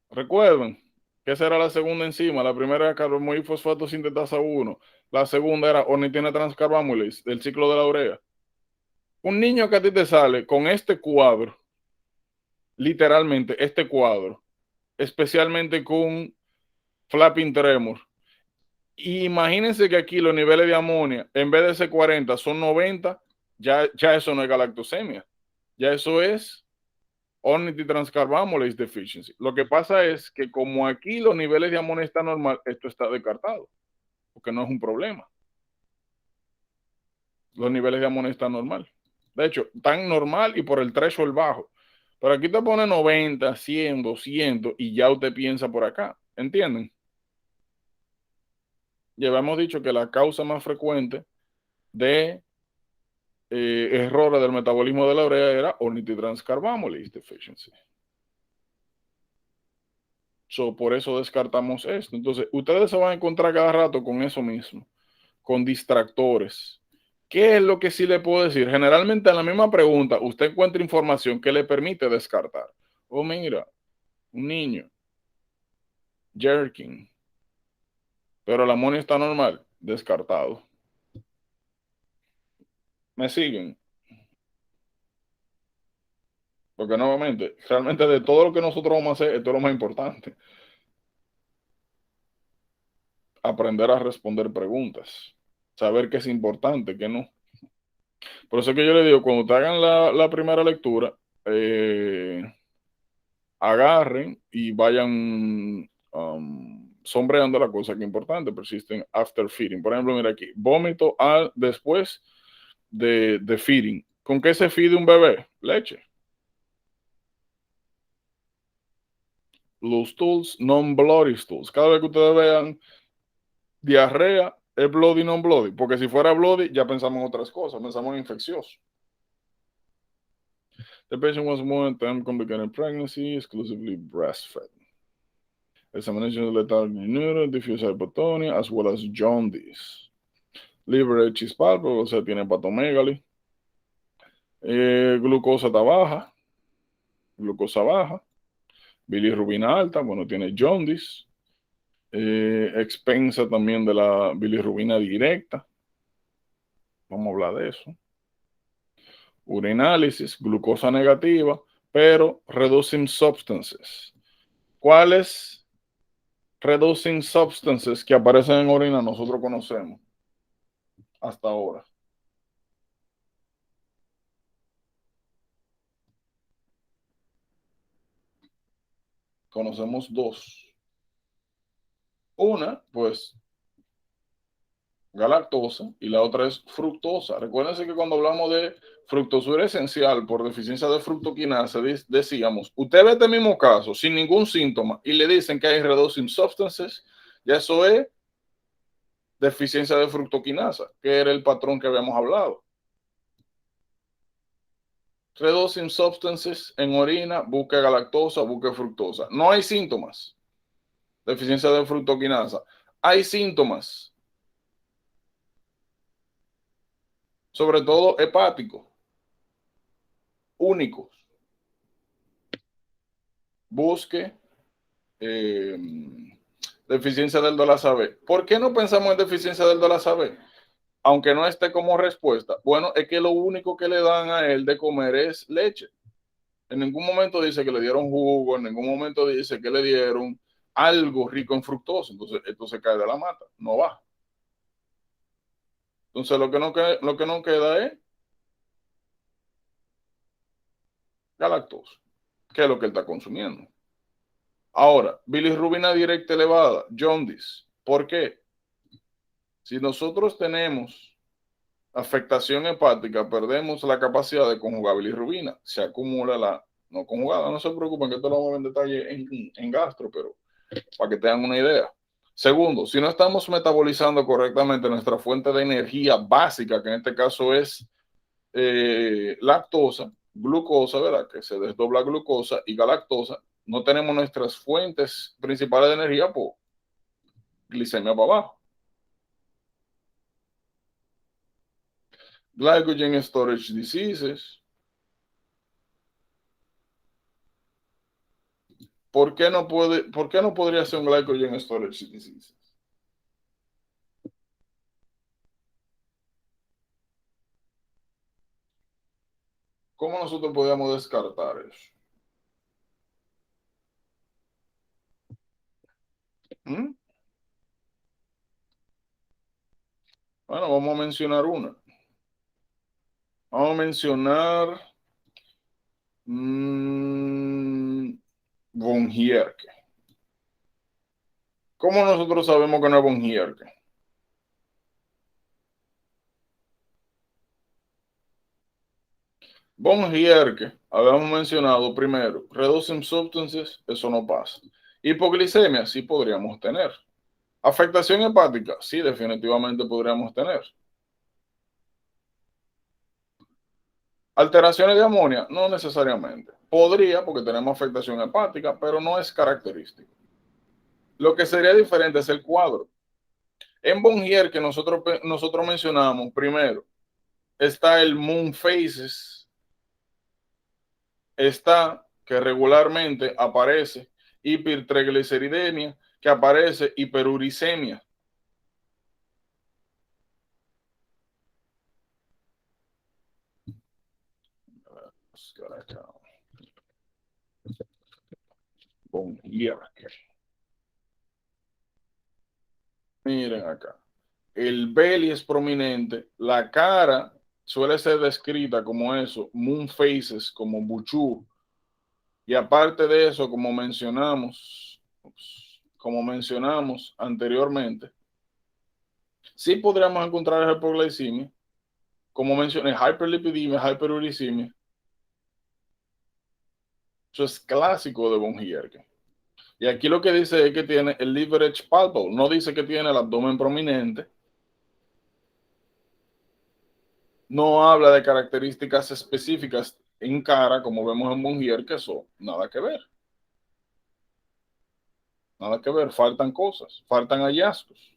Recuerden que esa era la segunda enzima. La primera era carbomoifosfato sintetasa 1. La segunda era ornitina transcarbamylase del ciclo de la urea. Un niño que a ti te sale con este cuadro, literalmente este cuadro, especialmente con flapping tremor. Y imagínense que aquí los niveles de amonia, en vez de ser 40, son 90, ya eso no es galactosemia. Ya eso es ornithine transcarbamylase deficiency. Lo que pasa es que como aquí los niveles de amonia están normal, esto está descartado, porque no es un problema. Los niveles de amonia están normal. De hecho, tan normal y por el threshold bajo. Pero aquí te pone 90, 100, 200 y ya usted piensa por acá. ¿Entienden? Ya habíamos dicho que la causa más frecuente de errores del metabolismo de la urea era ornithine transcarbamylase deficiency. So, por eso descartamos esto. Entonces, ustedes se van a encontrar cada rato con eso mismo, con distractores. ¿Qué es lo que sí le puedo decir? Generalmente en la misma pregunta, usted encuentra información que le permite descartar. Oh, mira, un niño, jerking, pero la amonio está normal, descartado. ¿Me siguen? Porque nuevamente, realmente de todo lo que nosotros vamos a hacer, esto es lo más importante. Aprender a responder preguntas. Saber qué es importante, qué no. Por eso es que yo le digo, cuando te hagan la primera lectura, agarren y vayan sombreando la cosa que es importante. Persisten after feeding. Por ejemplo, mira aquí, vómito después de feeding. ¿Con qué se fide un bebé? Leche. Los stools, non-bloody stools. Cada vez que ustedes vean diarrea, es bloody, non-bloody. Porque si fuera bloody, ya pensamos en otras cosas. Pensamos en infeccioso. The patient was more than 10 complicated pregnancy, exclusively breastfed. Examination of lethargic neuro, diffuse hypotonia, as well as jaundice. Liver chispal, o sea, tiene hepatomegaly. Glucosa está baja. Glucosa baja. Bilirrubina alta, bueno, tiene jaundice. Expensa también de la bilirrubina directa. Vamos a hablar de eso. Urinálisis, glucosa negativa, pero reducing substances. ¿Cuáles reducing substances que aparecen en orina nosotros conocemos hasta ahora? Conocemos dos. Una, pues, galactosa y la otra es fructosa. Recuérdense que cuando hablamos de fructosura esencial por deficiencia de fructoquinasa, decíamos, usted ve este mismo caso sin ningún síntoma y le dicen que hay reducing substances, ya eso es deficiencia de fructoquinasa, que era el patrón que habíamos hablado. Reducing substances en orina, busque galactosa, busque fructosa. No hay síntomas. Deficiencia de fructoquinasa. Hay síntomas. Sobre todo hepáticos. Únicos. Busque deficiencia del Dolasa B. ¿Por qué no pensamos en deficiencia del Dolasa B? Aunque no esté como respuesta. Bueno, es que lo único que le dan a él de comer es leche. En ningún momento dice que le dieron jugo, en ningún momento dice que le dieron algo rico en fructosa. Entonces, esto se cae de la mata, no va. Entonces, lo que no queda es galactosa, que es lo que él está consumiendo. Ahora, bilirrubina directa elevada, jaundice. ¿Por qué? Si nosotros tenemos afectación hepática, perdemos la capacidad de conjugar bilirrubina. Se acumula la no conjugada. No se preocupen que esto lo vamos a ver en detalle en gastro, pero para que tengan una idea. Segundo, si no estamos metabolizando correctamente nuestra fuente de energía básica, que en este caso es lactosa, glucosa, ¿verdad? Que se desdobla glucosa y galactosa, no tenemos nuestras fuentes principales de energía por glicemia para abajo. Glycogen storage diseases. ¿Por qué no podría ser un glycogen storage disease? ¿Cómo nosotros podríamos descartar eso? ¿Mm? Bueno, vamos a mencionar una. Vamos a mencionar von Gierke. ¿Cómo nosotros sabemos que no es von Gierke? Von Gierke, habíamos mencionado primero, reducing substances, eso no pasa. Hipoglicemia, sí podríamos tener. Afectación hepática, sí, definitivamente podríamos tener. Alteraciones de amonía, no necesariamente. Podría, porque tenemos afectación hepática, pero no es característico. Lo que sería diferente es el cuadro. En von Gierke nosotros mencionamos primero, está el moon phases, está que regularmente aparece hipertrigliceridemia, que aparece hiperuricemia. Von Gierke. Miren acá. El belly es prominente, la cara suele ser descrita como eso, moon faces, como buchú. Y aparte de eso, como mencionamos anteriormente, sí podríamos encontrar hipoglicemia como mencioné, hyperlipidemia, hiperuricemia. Eso es clásico de von Gierke. Y aquí lo que dice es que tiene el leverage palpable, no dice que tiene el abdomen prominente. No habla de características específicas en cara, como vemos en von Gierke, eso nada que ver. Nada que ver, faltan cosas, faltan hallazgos.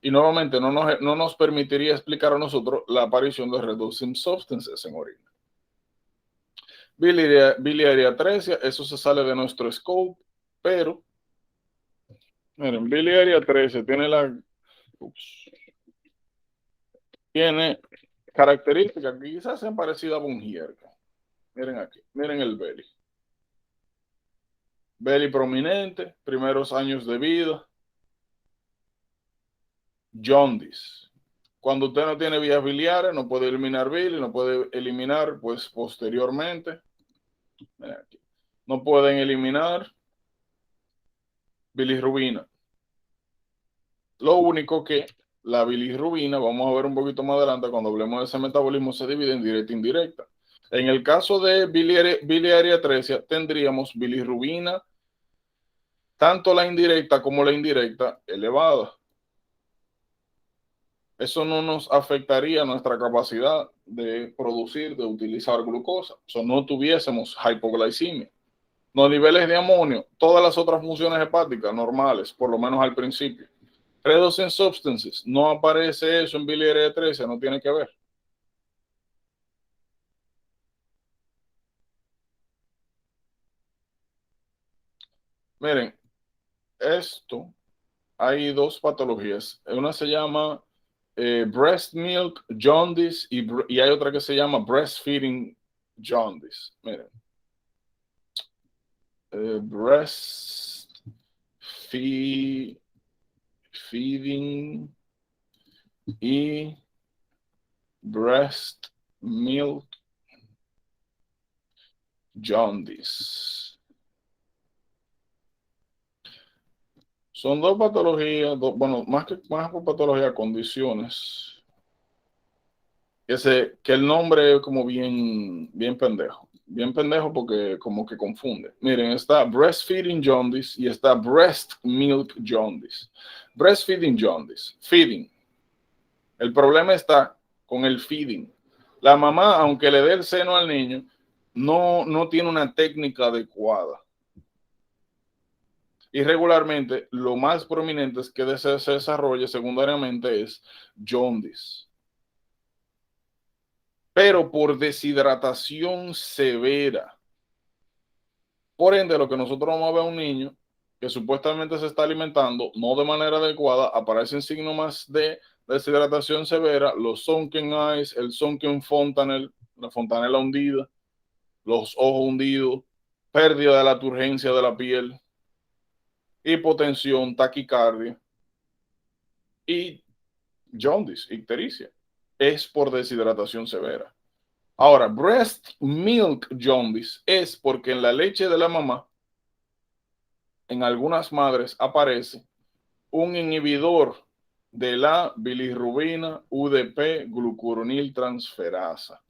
Y nuevamente no nos permitiría explicar a nosotros la aparición de reducing substances en orina. Biliaria atresia, eso se sale de nuestro scope, pero miren, biliaria atresia tiene características que quizás sean parecidas a von Gierke. Miren aquí, miren el belly. Belly prominente, primeros años de vida. Jaundice. Cuando usted no tiene vías biliares, no puede eliminar bilis, no puede eliminar, pues, posteriormente. Aquí. No pueden eliminar bilirrubina. Lo único que la bilirrubina, vamos a ver un poquito más adelante, cuando hablemos de ese metabolismo, se divide en directa e indirecta. En el caso de biliaria atresia, tendríamos bilirrubina, tanto la indirecta como la indirecta, elevada. Eso no nos afectaría nuestra capacidad de producir, de utilizar glucosa. O no tuviésemos hipoglicemia. Los niveles de amonio, todas las otras funciones hepáticas normales, por lo menos al principio. Reducing substances, no aparece eso en biliaria atresia, no tiene que ver. Miren, esto, hay dos patologías. Una se llama breast milk jaundice y hay otra que se llama breastfeeding jaundice. Miren. Feeding y breast milk jaundice. Son dos patologías, bueno, más por patología, condiciones. Que el nombre es como bien pendejo. Bien pendejo porque como que confunde. Miren, está breastfeeding jaundice y está breast milk jaundice. Breastfeeding jaundice, feeding. El problema está con el feeding. La mamá, aunque le dé el seno al niño, no tiene una técnica adecuada. Y regularmente lo más prominente es que se desarrolle secundariamente es jaundice. Pero por deshidratación severa. Por ende, lo que nosotros vamos a ver a un niño que supuestamente se está alimentando no de manera adecuada, aparecen signos más de deshidratación severa, los sunken eyes, el sunken fontanel, la fontanela hundida, los ojos hundidos, pérdida de la turgencia de la piel, hipotensión, taquicardia y jaundice, ictericia. Es por deshidratación severa. Ahora, breast milk jaundice es porque en la leche de la mamá, en algunas madres aparece un inhibidor de la bilirrubina UDP glucuronil transferasa.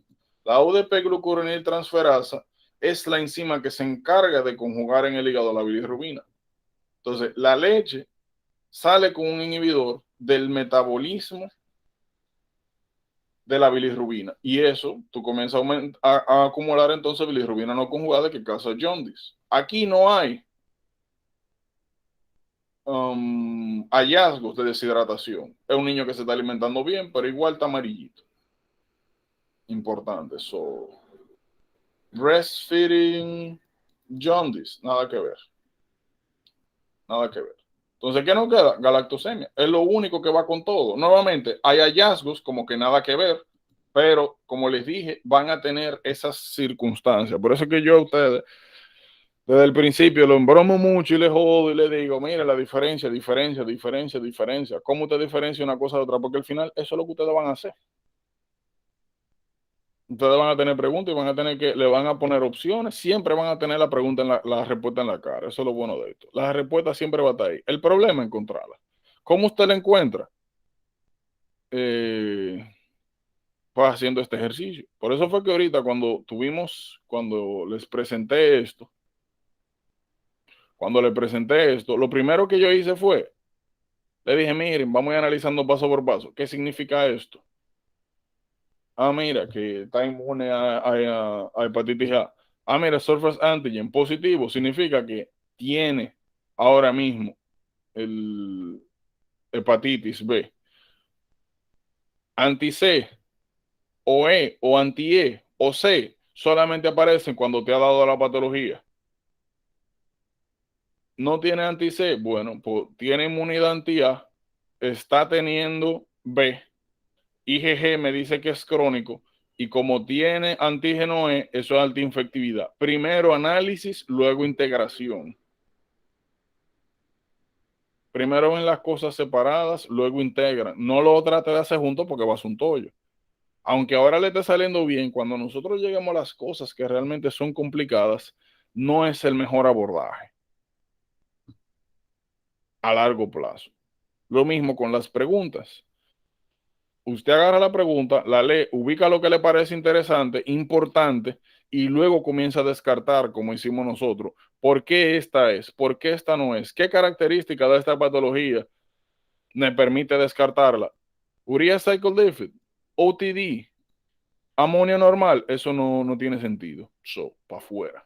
La UDP glucuronil transferasa es la enzima que se encarga de conjugar en el hígado la bilirrubina. Entonces, la leche sale con un inhibidor del metabolismo de la bilirrubina y eso tú comienzas a acumular entonces bilirrubina no conjugada que causa jaundice. Aquí no hay hallazgos de deshidratación. Es un niño que se está alimentando bien, pero igual está amarillito. Importante. So, breastfeeding jaundice, nada que ver. Nada que ver. Entonces, ¿qué nos queda? Galactosemia. Es lo único que va con todo. Nuevamente, hay hallazgos como que nada que ver, pero como les dije, van a tener esas circunstancias. Por eso es que yo a ustedes, desde el principio, lo embromo mucho y les jodo y les digo, mira la diferencia. ¿Cómo usted diferencia una cosa de otra? Porque al final eso es lo que ustedes van a hacer. Ustedes van a tener preguntas y van a tener le van a poner opciones. Siempre van a tener la pregunta, la respuesta en la cara. Eso es lo bueno de esto. La respuesta siempre va a estar ahí. El problema es encontrarla. ¿Cómo usted la encuentra? Pues pues haciendo este ejercicio. Por eso fue que ahorita cuando les presenté esto, lo primero que yo hice fue, le dije, miren, vamos a ir analizando paso por paso. ¿Qué significa esto? Ah, mira, que está inmune a hepatitis A. Ah, mira, surface antigen positivo significa que tiene ahora mismo el hepatitis B. Anti-C o E o anti-E o C solamente aparecen cuando te ha dado la patología. No tiene anti-C, bueno, pues tiene inmunidad anti-A, está teniendo B. IgG me dice que es crónico y como tiene antígeno E, eso es alta infectividad. Primero análisis, luego integración. Primero ven las cosas separadas, luego integran. No lo trate de hacer juntos porque va a ser un tollo. Aunque ahora le esté saliendo bien, cuando nosotros lleguemos a las cosas que realmente son complicadas, no es el mejor abordaje a largo plazo. Lo mismo con las preguntas. Usted agarra la pregunta, la lee, ubica lo que le parece interesante, importante, y luego comienza a descartar, como hicimos nosotros, por qué esta es, por qué esta no es, qué característica de esta patología me permite descartarla. Urea cycle deficit, OTD, amonio normal, eso no tiene sentido. Para afuera.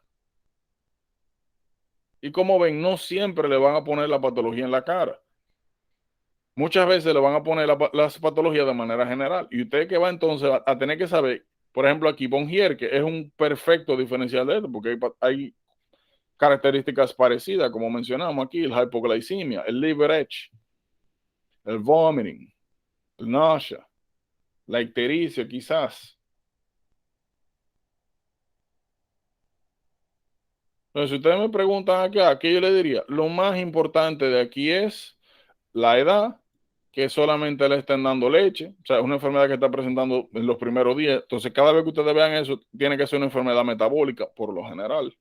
Y como ven, no siempre le van a poner la patología en la cara. Muchas veces le van a poner las patologías de manera general. Y usted que va entonces a tener que saber, por ejemplo, aquí Bongier, que es un perfecto diferencial de esto, porque hay características parecidas, como mencionamos aquí, el hipoglicemia, el liver edge, el vomiting, el nausea, la ictericia quizás. Entonces, si ustedes me preguntan aquí yo le diría, lo más importante de aquí es la edad, que solamente le estén dando leche, o sea, es una enfermedad que está presentando en los primeros días. Entonces, cada vez que ustedes vean eso, tiene que ser una enfermedad metabólica, por lo general.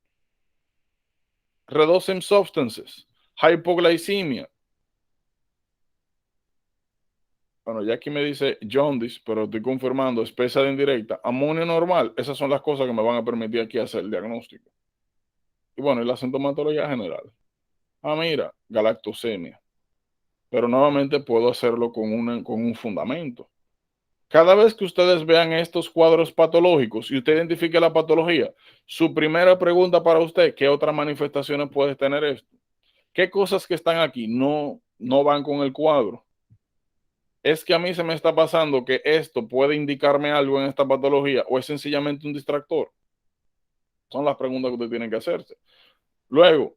Reducing substances, hypoglycemia. Bueno, ya aquí me dice jaundice, pero estoy confirmando, espesa de indirecta, amonio normal. Esas son las cosas que me van a permitir aquí hacer el diagnóstico. Y bueno, y la sintomatología general. Ah, mira, galactosemia. Pero nuevamente puedo hacerlo con un fundamento. Cada vez que ustedes vean estos cuadros patológicos y usted identifique la patología, su primera pregunta para usted, ¿qué otras manifestaciones puede tener esto? ¿Qué cosas que están aquí no van con el cuadro? ¿Es que a mí se me está pasando que esto puede indicarme algo en esta patología o es sencillamente un distractor? Son las preguntas que usted tiene que hacerse. Luego,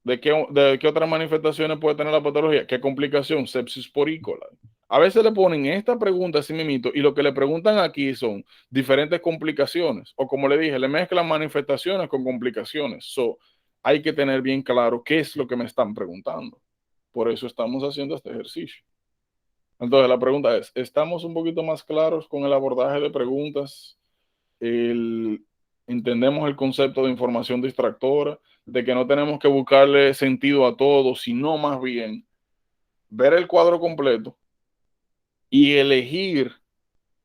¿de qué otras manifestaciones puede tener la patología? ¿Qué complicación? Sepsis por E. coli. A veces le ponen esta pregunta así mismito y lo que le preguntan aquí son diferentes complicaciones. O como le dije, le mezclan manifestaciones con complicaciones. Hay que tener bien claro qué es lo que me están preguntando. Por eso estamos haciendo este ejercicio. Entonces la pregunta es, ¿estamos un poquito más claros con el abordaje de preguntas? Entendemos el concepto de información distractora, de que no tenemos que buscarle sentido a todo, sino más bien ver el cuadro completo y elegir,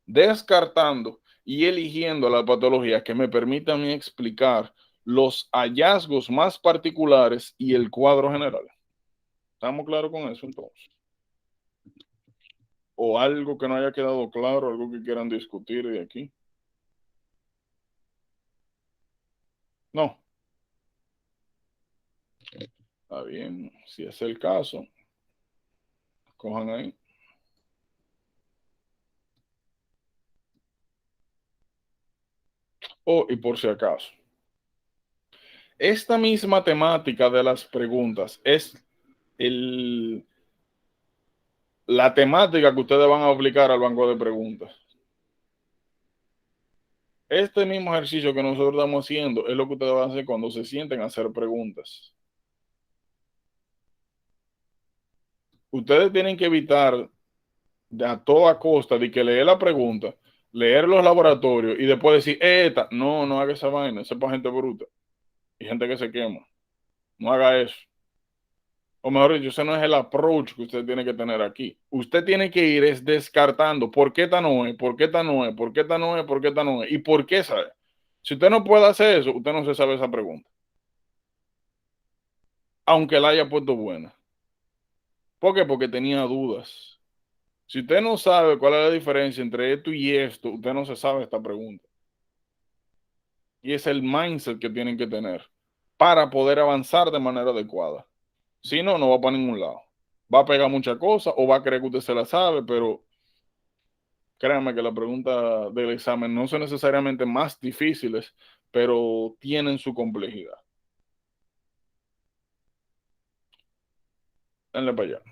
descartando y eligiendo la patología que me permita a mí explicar los hallazgos más particulares y el cuadro general. ¿Estamos claros con eso entonces? ¿O algo que no haya quedado claro, algo que quieran discutir de aquí? No. Está bien, si es el caso, cojan ahí. Y por si acaso, esta misma temática de las preguntas es la temática que ustedes van a aplicar al banco de preguntas. Este mismo ejercicio que nosotros estamos haciendo es lo que ustedes van a hacer cuando se sienten a hacer preguntas. Ustedes tienen que evitar a toda costa de que leer la pregunta, leer los laboratorios y después decir, esta, no haga esa vaina, esa es para gente bruta y gente que se quema. No haga eso. O mejor dicho, ese no es el approach que usted tiene que tener aquí. Usted tiene que ir es descartando por qué esta no es, por qué esta no es, por qué esta no es, por qué esta no es, y por qué sabe. Si usted no puede hacer eso, usted no se sabe esa pregunta. Aunque la haya puesto buena. ¿Por qué? Porque tenía dudas. Si usted no sabe cuál es la diferencia entre esto y esto, usted no se sabe esta pregunta. Y es el mindset que tienen que tener para poder avanzar de manera adecuada. Si no, no va para ningún lado. Va a pegar muchas cosas o va a creer que usted se la sabe, pero créanme que las preguntas del examen no son necesariamente más difíciles, pero tienen su complejidad. Denle para allá.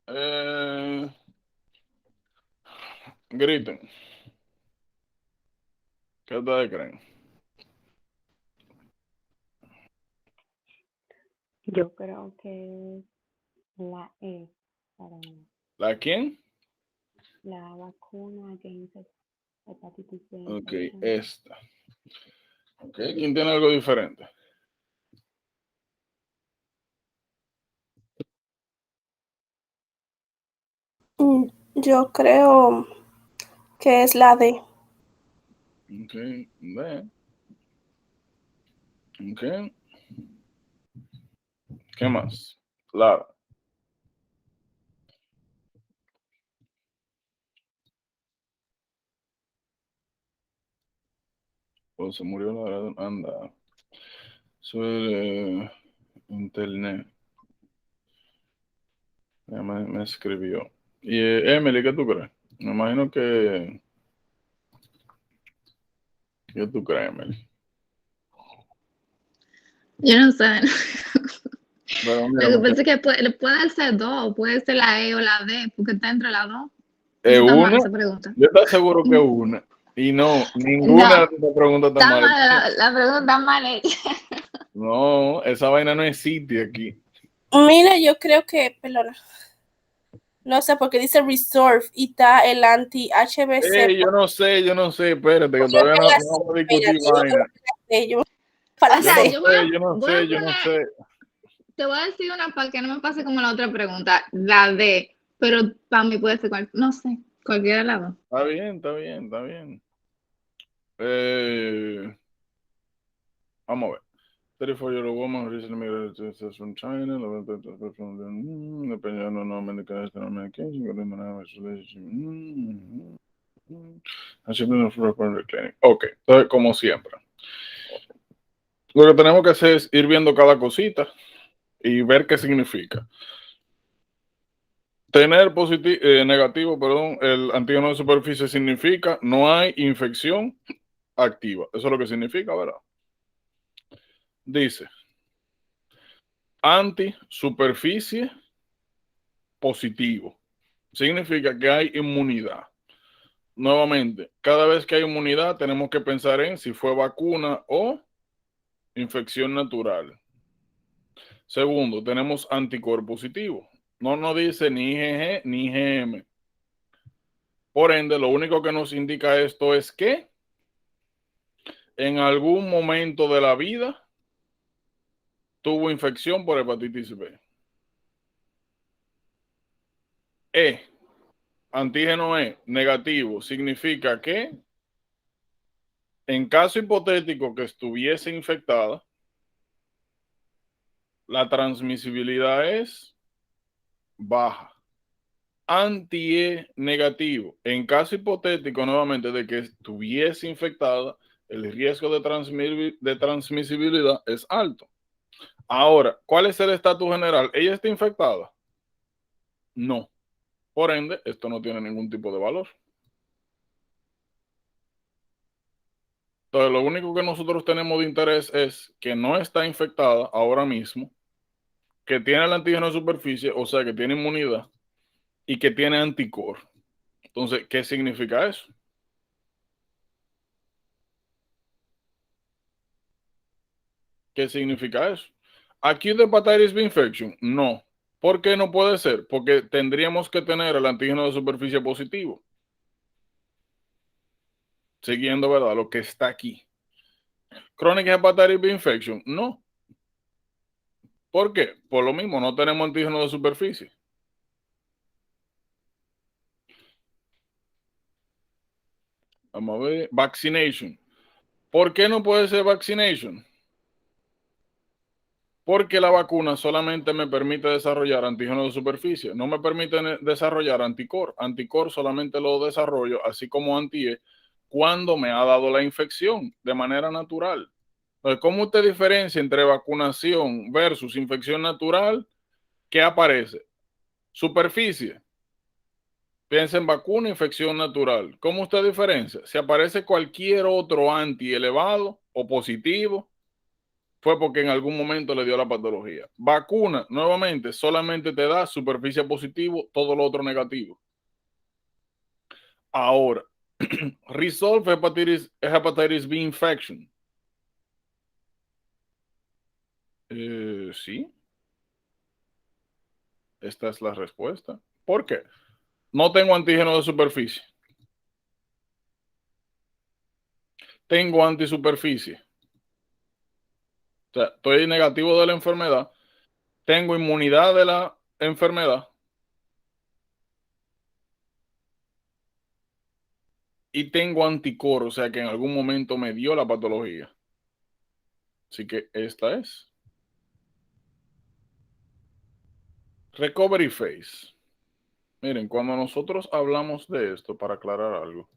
Eh, griten. ¿Qué ustedes creen? Yo creo que la E para ¿La quién? la vacuna against hepatitis B Ok, infection. esta. Ok, ¿quién tiene algo diferente? Yo creo que es la D. Ok, ve. Ok, ¿qué más? Lara. O se murió Lara. Anda. Soy internet. Ya me escribió. Y Emily, ¿qué tú crees? Me imagino que ¿Qué tú crees, Mel? Yo no sé. Bueno, mira, Lo que muchacho, pasa es que puede ser dos, puede ser la E o la D, porque está entre las dos. es Eso está mal una. esa pregunta. Yo estoy seguro que una. Y no, ninguna No, de estas preguntas está está mal. mal, la pregunta está mal hecha. No, esa vaina no existe aquí. Mira, yo creo que, perdona, no sé, porque dice Resolve y está el anti-HBC. Yo no sé, espérate, que Yo todavía me la no vamos a sé, discutir vaina. yo para O Yo sea, no sé. yo sé, yo no voy a sé, yo no poner, sé. te voy a decir una para que no me pase como la otra pregunta, la D, pero para mí puede ser no sé, cualquiera de las dos. Está bien, está bien, está bien. Vamos a ver. 34-year-old woman recently migrated from China, dependiendo no medication, relationship. Ok, entonces como siempre. Lo que tenemos que hacer es ir viendo cada cosita y ver qué significa. Tener negativo, perdón, el antígeno de superficie significa no hay infección activa. Eso es lo que significa, ¿verdad? Dice, antisuperficie positivo. Significa que hay inmunidad. Nuevamente, cada vez que hay inmunidad tenemos que pensar en si fue vacuna o infección natural. Segundo, tenemos anticuerpo positivo. No nos dice ni IgG ni IgM. Por ende, lo único que nos indica esto es que en algún momento de la vida tuvo infección por hepatitis B. Antígeno E negativo significa que en caso hipotético que estuviese infectada, la transmisibilidad es baja. Anti-E negativo, en caso hipotético nuevamente de que estuviese infectada, el riesgo de transmisibilidad es alto. Ahora, ¿cuál es el estatus general? ¿Ella está infectada? No. Por ende, esto no tiene ningún tipo de valor. Entonces, lo único que nosotros tenemos de interés es que no está infectada ahora mismo, que tiene el antígeno de superficie, o sea, que tiene inmunidad y que tiene anticuerpos. Entonces, ¿qué significa eso? ¿Qué significa eso? ¿Acute hepatitis B infection? No. ¿Por qué no puede ser? Porque tendríamos que tener el antígeno de superficie positivo. Siguiendo, ¿verdad? Lo que está aquí. Chronic hepatitis B infection? No. ¿Por qué? Por lo mismo, no tenemos antígeno de superficie. Vamos a ver. Vaccination. ¿Por qué no puede ser vaccination? Porque la vacuna solamente me permite desarrollar antígeno de superficie, no me permite desarrollar anticor. Anticor solamente lo desarrollo, así como anti-E, cuando me ha dado la infección de manera natural. Entonces, ¿cómo usted diferencia entre vacunación versus infección natural? ¿Qué aparece? Superficie. Piensa en vacuna, infección natural. ¿Cómo usted diferencia? Si aparece cualquier otro anti elevado o positivo, fue porque en algún momento le dio la patología. Vacuna, nuevamente, solamente te da superficie positivo, todo lo otro negativo. Ahora, resolve hepatitis B infection. Sí, esta es la respuesta. ¿Por qué? No tengo antígeno de superficie. Tengo antisuperficie. O sea, estoy negativo de la enfermedad. Tengo inmunidad de la enfermedad. Y tengo anticuerpos, o sea que en algún momento me dio la patología. Así que esta es. Recovery phase. Miren, cuando nosotros hablamos de esto, para aclarar algo,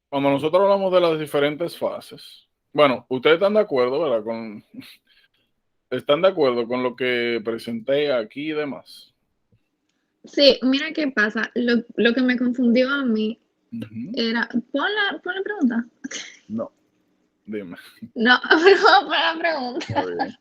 cuando nosotros hablamos de las diferentes fases, bueno, ustedes están de acuerdo, ¿verdad? Están de acuerdo con lo que presenté aquí y demás. Sí, mira qué pasa. Lo que me confundió a mí Ujú. Era, pon la pregunta. No, dime. No, pero pon la pregunta. Está bien.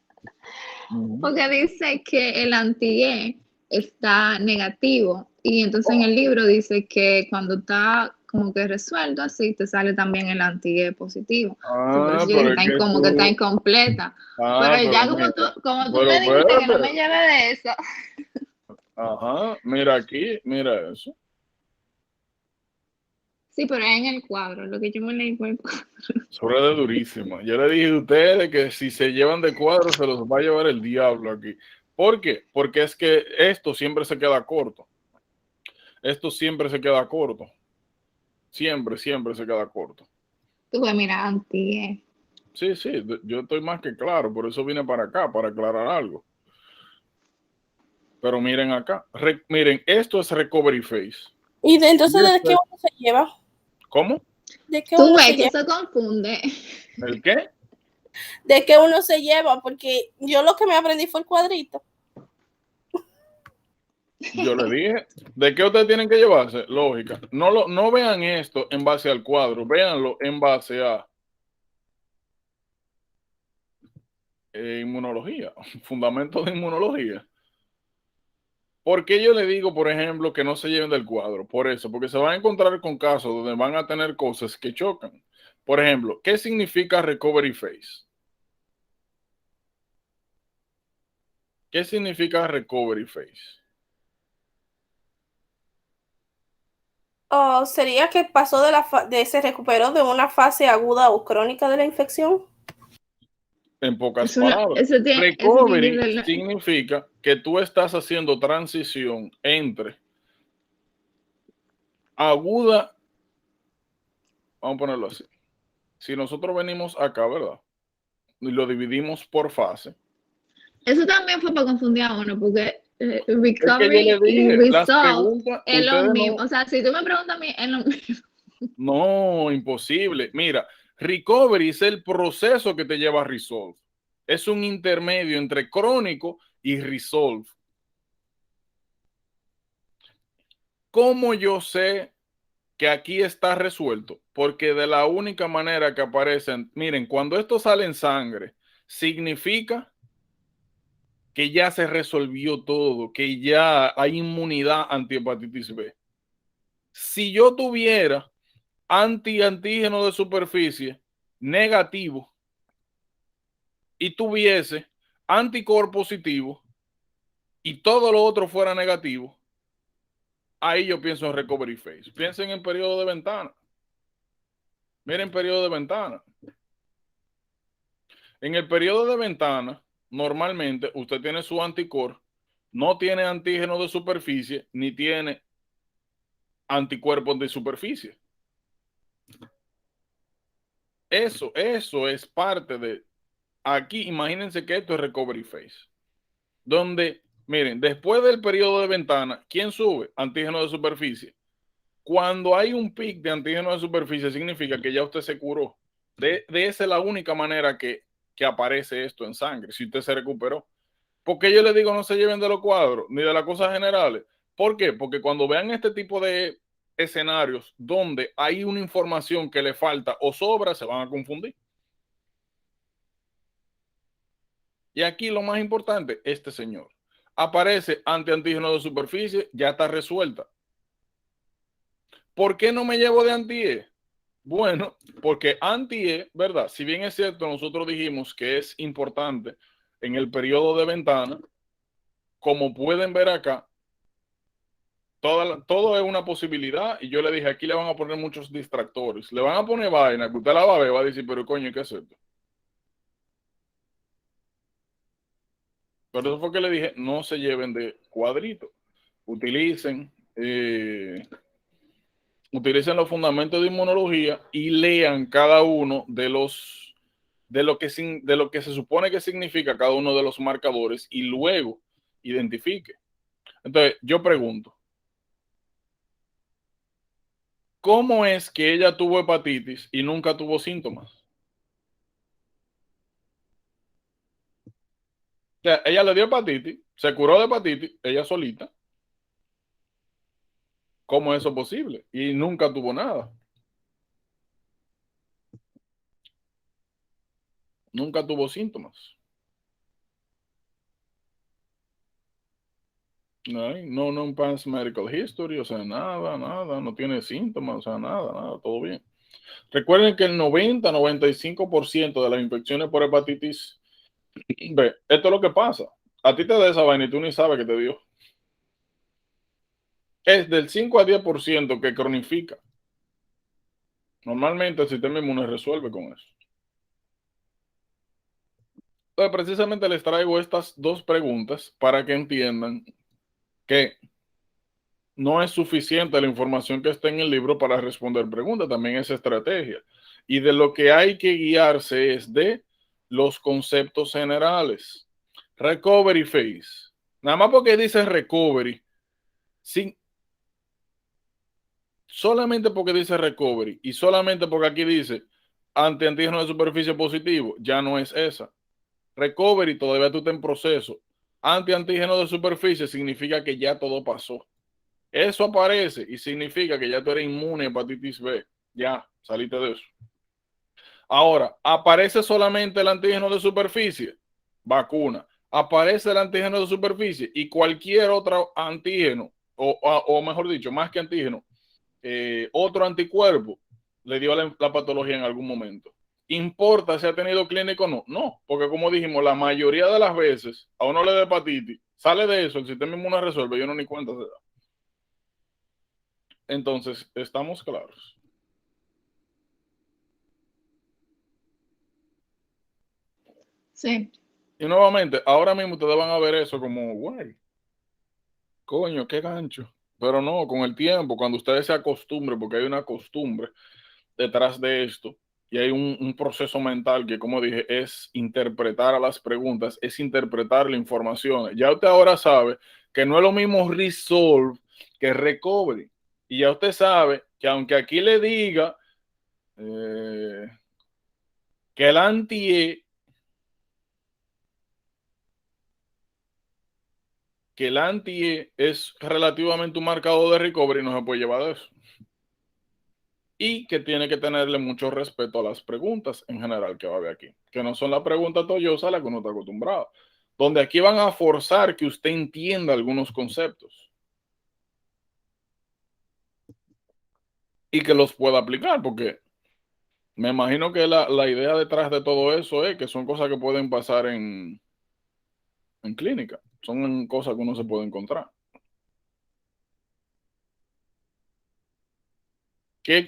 Ujú. Porque dice que el anti-E está negativo. Y entonces en el libro dice que cuando está como que resuelto así, te sale también el anti-E positivo. So, por eso yo dije, Pero es que como que está tú. incompleta. Pero Pero ya mira, como tú pero me dijiste que no me espérate. lleve de eso. Ajá, mira aquí, mira eso. Sí, pero es en el cuadro, lo que yo me leí fue el cuadro. Sobre de durísimo. Yo le dije a ustedes que si se llevan de cuadro se los va a llevar el diablo aquí. ¿Por qué? Porque es que esto siempre se queda corto. Esto siempre se queda corto. Siempre, siempre se queda corto. Tú ves, mira, anti-E. Sí, sí, yo estoy más que claro, por eso vine para acá, para aclarar algo. Pero miren acá, miren, esto es recovery phase. ¿Y entonces Y de esto qué es- uno se lleva? ¿Cómo? ¿De qué Tú uno ves se que lleva? eso confunde. ¿El qué? ¿De qué uno se lleva? Porque yo lo que me aprendí fue el cuadrito. Yo le dije, ¿de qué ustedes tienen que llevarse? Lógica. No vean esto en base al cuadro, véanlo en base a inmunología, fundamentos de inmunología. ¿Por qué yo le digo, por ejemplo, que no se lleven del cuadro? Por eso, porque se van a encontrar con casos donde van a tener cosas que chocan. Por ejemplo, ¿qué significa recovery phase? ¿Qué significa recovery phase? ¿O sería que pasó se recuperó de una fase aguda o crónica de la infección? En pocas palabras, Eso tiene que recovery ser. significa que tú estás haciendo transición entre aguda, vamos a ponerlo así. Si nosotros venimos acá, ¿verdad? Y lo dividimos por fase. Eso también fue para confundir a uno, porque Es que yo le recovery y dije, las resolve preguntas, es lo ustedes mismo. no, O sea, si tú me preguntas a mí, es lo mismo. no, imposible. Mira, recovery es el proceso que te lleva a resolve. Es un intermedio entre crónico y resolve. ¿Cómo yo sé que aquí está resuelto? Porque de la única manera que aparecen, miren, cuando esto sale en sangre, significa que ya se resolvió todo, que ya hay inmunidad anti hepatitis B. Si yo tuviera antígeno de superficie negativo y tuviese anticuerpo positivo y todo lo otro fuera negativo, ahí yo pienso en recovery phase. Piensen en periodo de ventana. Miren periodo de ventana. En el periodo de ventana, normalmente usted tiene su anticuerpo, no tiene antígeno de superficie ni tiene anticuerpos de superficie. Eso es parte de aquí. Imagínense que esto es recovery phase, donde, miren, después del periodo de ventana, ¿quién sube? Antígeno de superficie. Cuando hay un pic de antígeno de superficie, significa que ya usted se curó. De esa es la única manera que aparece esto en sangre, si usted se recuperó. Porque yo le digo no se lleven de los cuadros ni de las cosas generales. ¿Por qué? Porque cuando vean este tipo de escenarios donde hay una información que le falta o sobra, se van a confundir. Y aquí lo más importante, este señor. Aparece antígeno de superficie, ya está resuelta. ¿Por qué no me llevo de anti-E? Bueno, porque anti-E, ¿verdad? Si bien es cierto, nosotros dijimos que es importante en el periodo de ventana, como pueden ver acá, todo es una posibilidad y yo le dije, aquí le van a poner muchos distractores. Le van a poner vaina que usted la va a ver, va a decir, pero coño, ¿qué es esto? Por eso fue que le dije, no se lleven de cuadrito. Utilicen, utilicen los fundamentos de inmunología y lean cada uno de lo que se supone que significa cada uno de los marcadores y luego identifique. Entonces, yo pregunto, ¿cómo es que ella tuvo hepatitis y nunca tuvo síntomas? O sea, ella le dio hepatitis, se curó de hepatitis, ella solita, ¿Cómo es eso posible? Y nunca tuvo nada. Nunca tuvo síntomas. No, un past medical history, o sea, nada, no tiene síntomas, o sea, nada, todo bien. Recuerden que el 90-95% de las infecciones por hepatitis B, esto es lo que pasa. A ti te da esa vaina y tú ni sabes que te dio. Es del 5 a 10% que cronifica. Normalmente el sistema inmune resuelve con eso. Entonces, precisamente les traigo estas dos preguntas para que entiendan que no es suficiente la información que está en el libro para responder preguntas, también es estrategia. Y de lo que hay que guiarse es de los conceptos generales. Recovery phase. Nada más porque dice recovery, sin, solamente porque dice recovery y solamente porque aquí dice antígeno de superficie positivo, ya no es esa. Recovery todavía tú estás en proceso. Antígeno de superficie significa que ya todo pasó. Eso aparece y significa que ya tú eres inmune a hepatitis B. Ya, saliste de eso. Ahora, aparece solamente el antígeno de superficie, vacuna. Aparece el antígeno de superficie y cualquier otro antígeno, o mejor dicho, más que antígeno, otro anticuerpo le dio la patología en algún momento. ¿Importa si ha tenido clínico o no? No, porque como dijimos, la mayoría de las veces a uno le da hepatitis, sale de eso, el sistema inmune resuelve y uno ni cuenta se da. Entonces, estamos claros. Sí. Y nuevamente, ahora mismo ustedes van a ver eso como, guay, coño, qué gancho. Pero no, con el tiempo, cuando ustedes se acostumbren, porque hay una costumbre detrás de esto, y hay un proceso mental que, como dije, es interpretar a las preguntas, es interpretar la información. Ya usted ahora sabe que no es lo mismo resolve que recovery. Y ya usted sabe que aunque aquí le diga que el anti-E es relativamente un marcador de recovery, no se puede llevar de eso. Y que tiene que tenerle mucho respeto a las preguntas en general que va a haber aquí, que no son las preguntas toyosas a las que uno está acostumbrado, donde aquí van a forzar que usted entienda algunos conceptos y que los pueda aplicar, porque me imagino que la idea detrás de todo eso es que son cosas que pueden pasar en clínica, son cosas que uno se puede encontrar. ¿Qué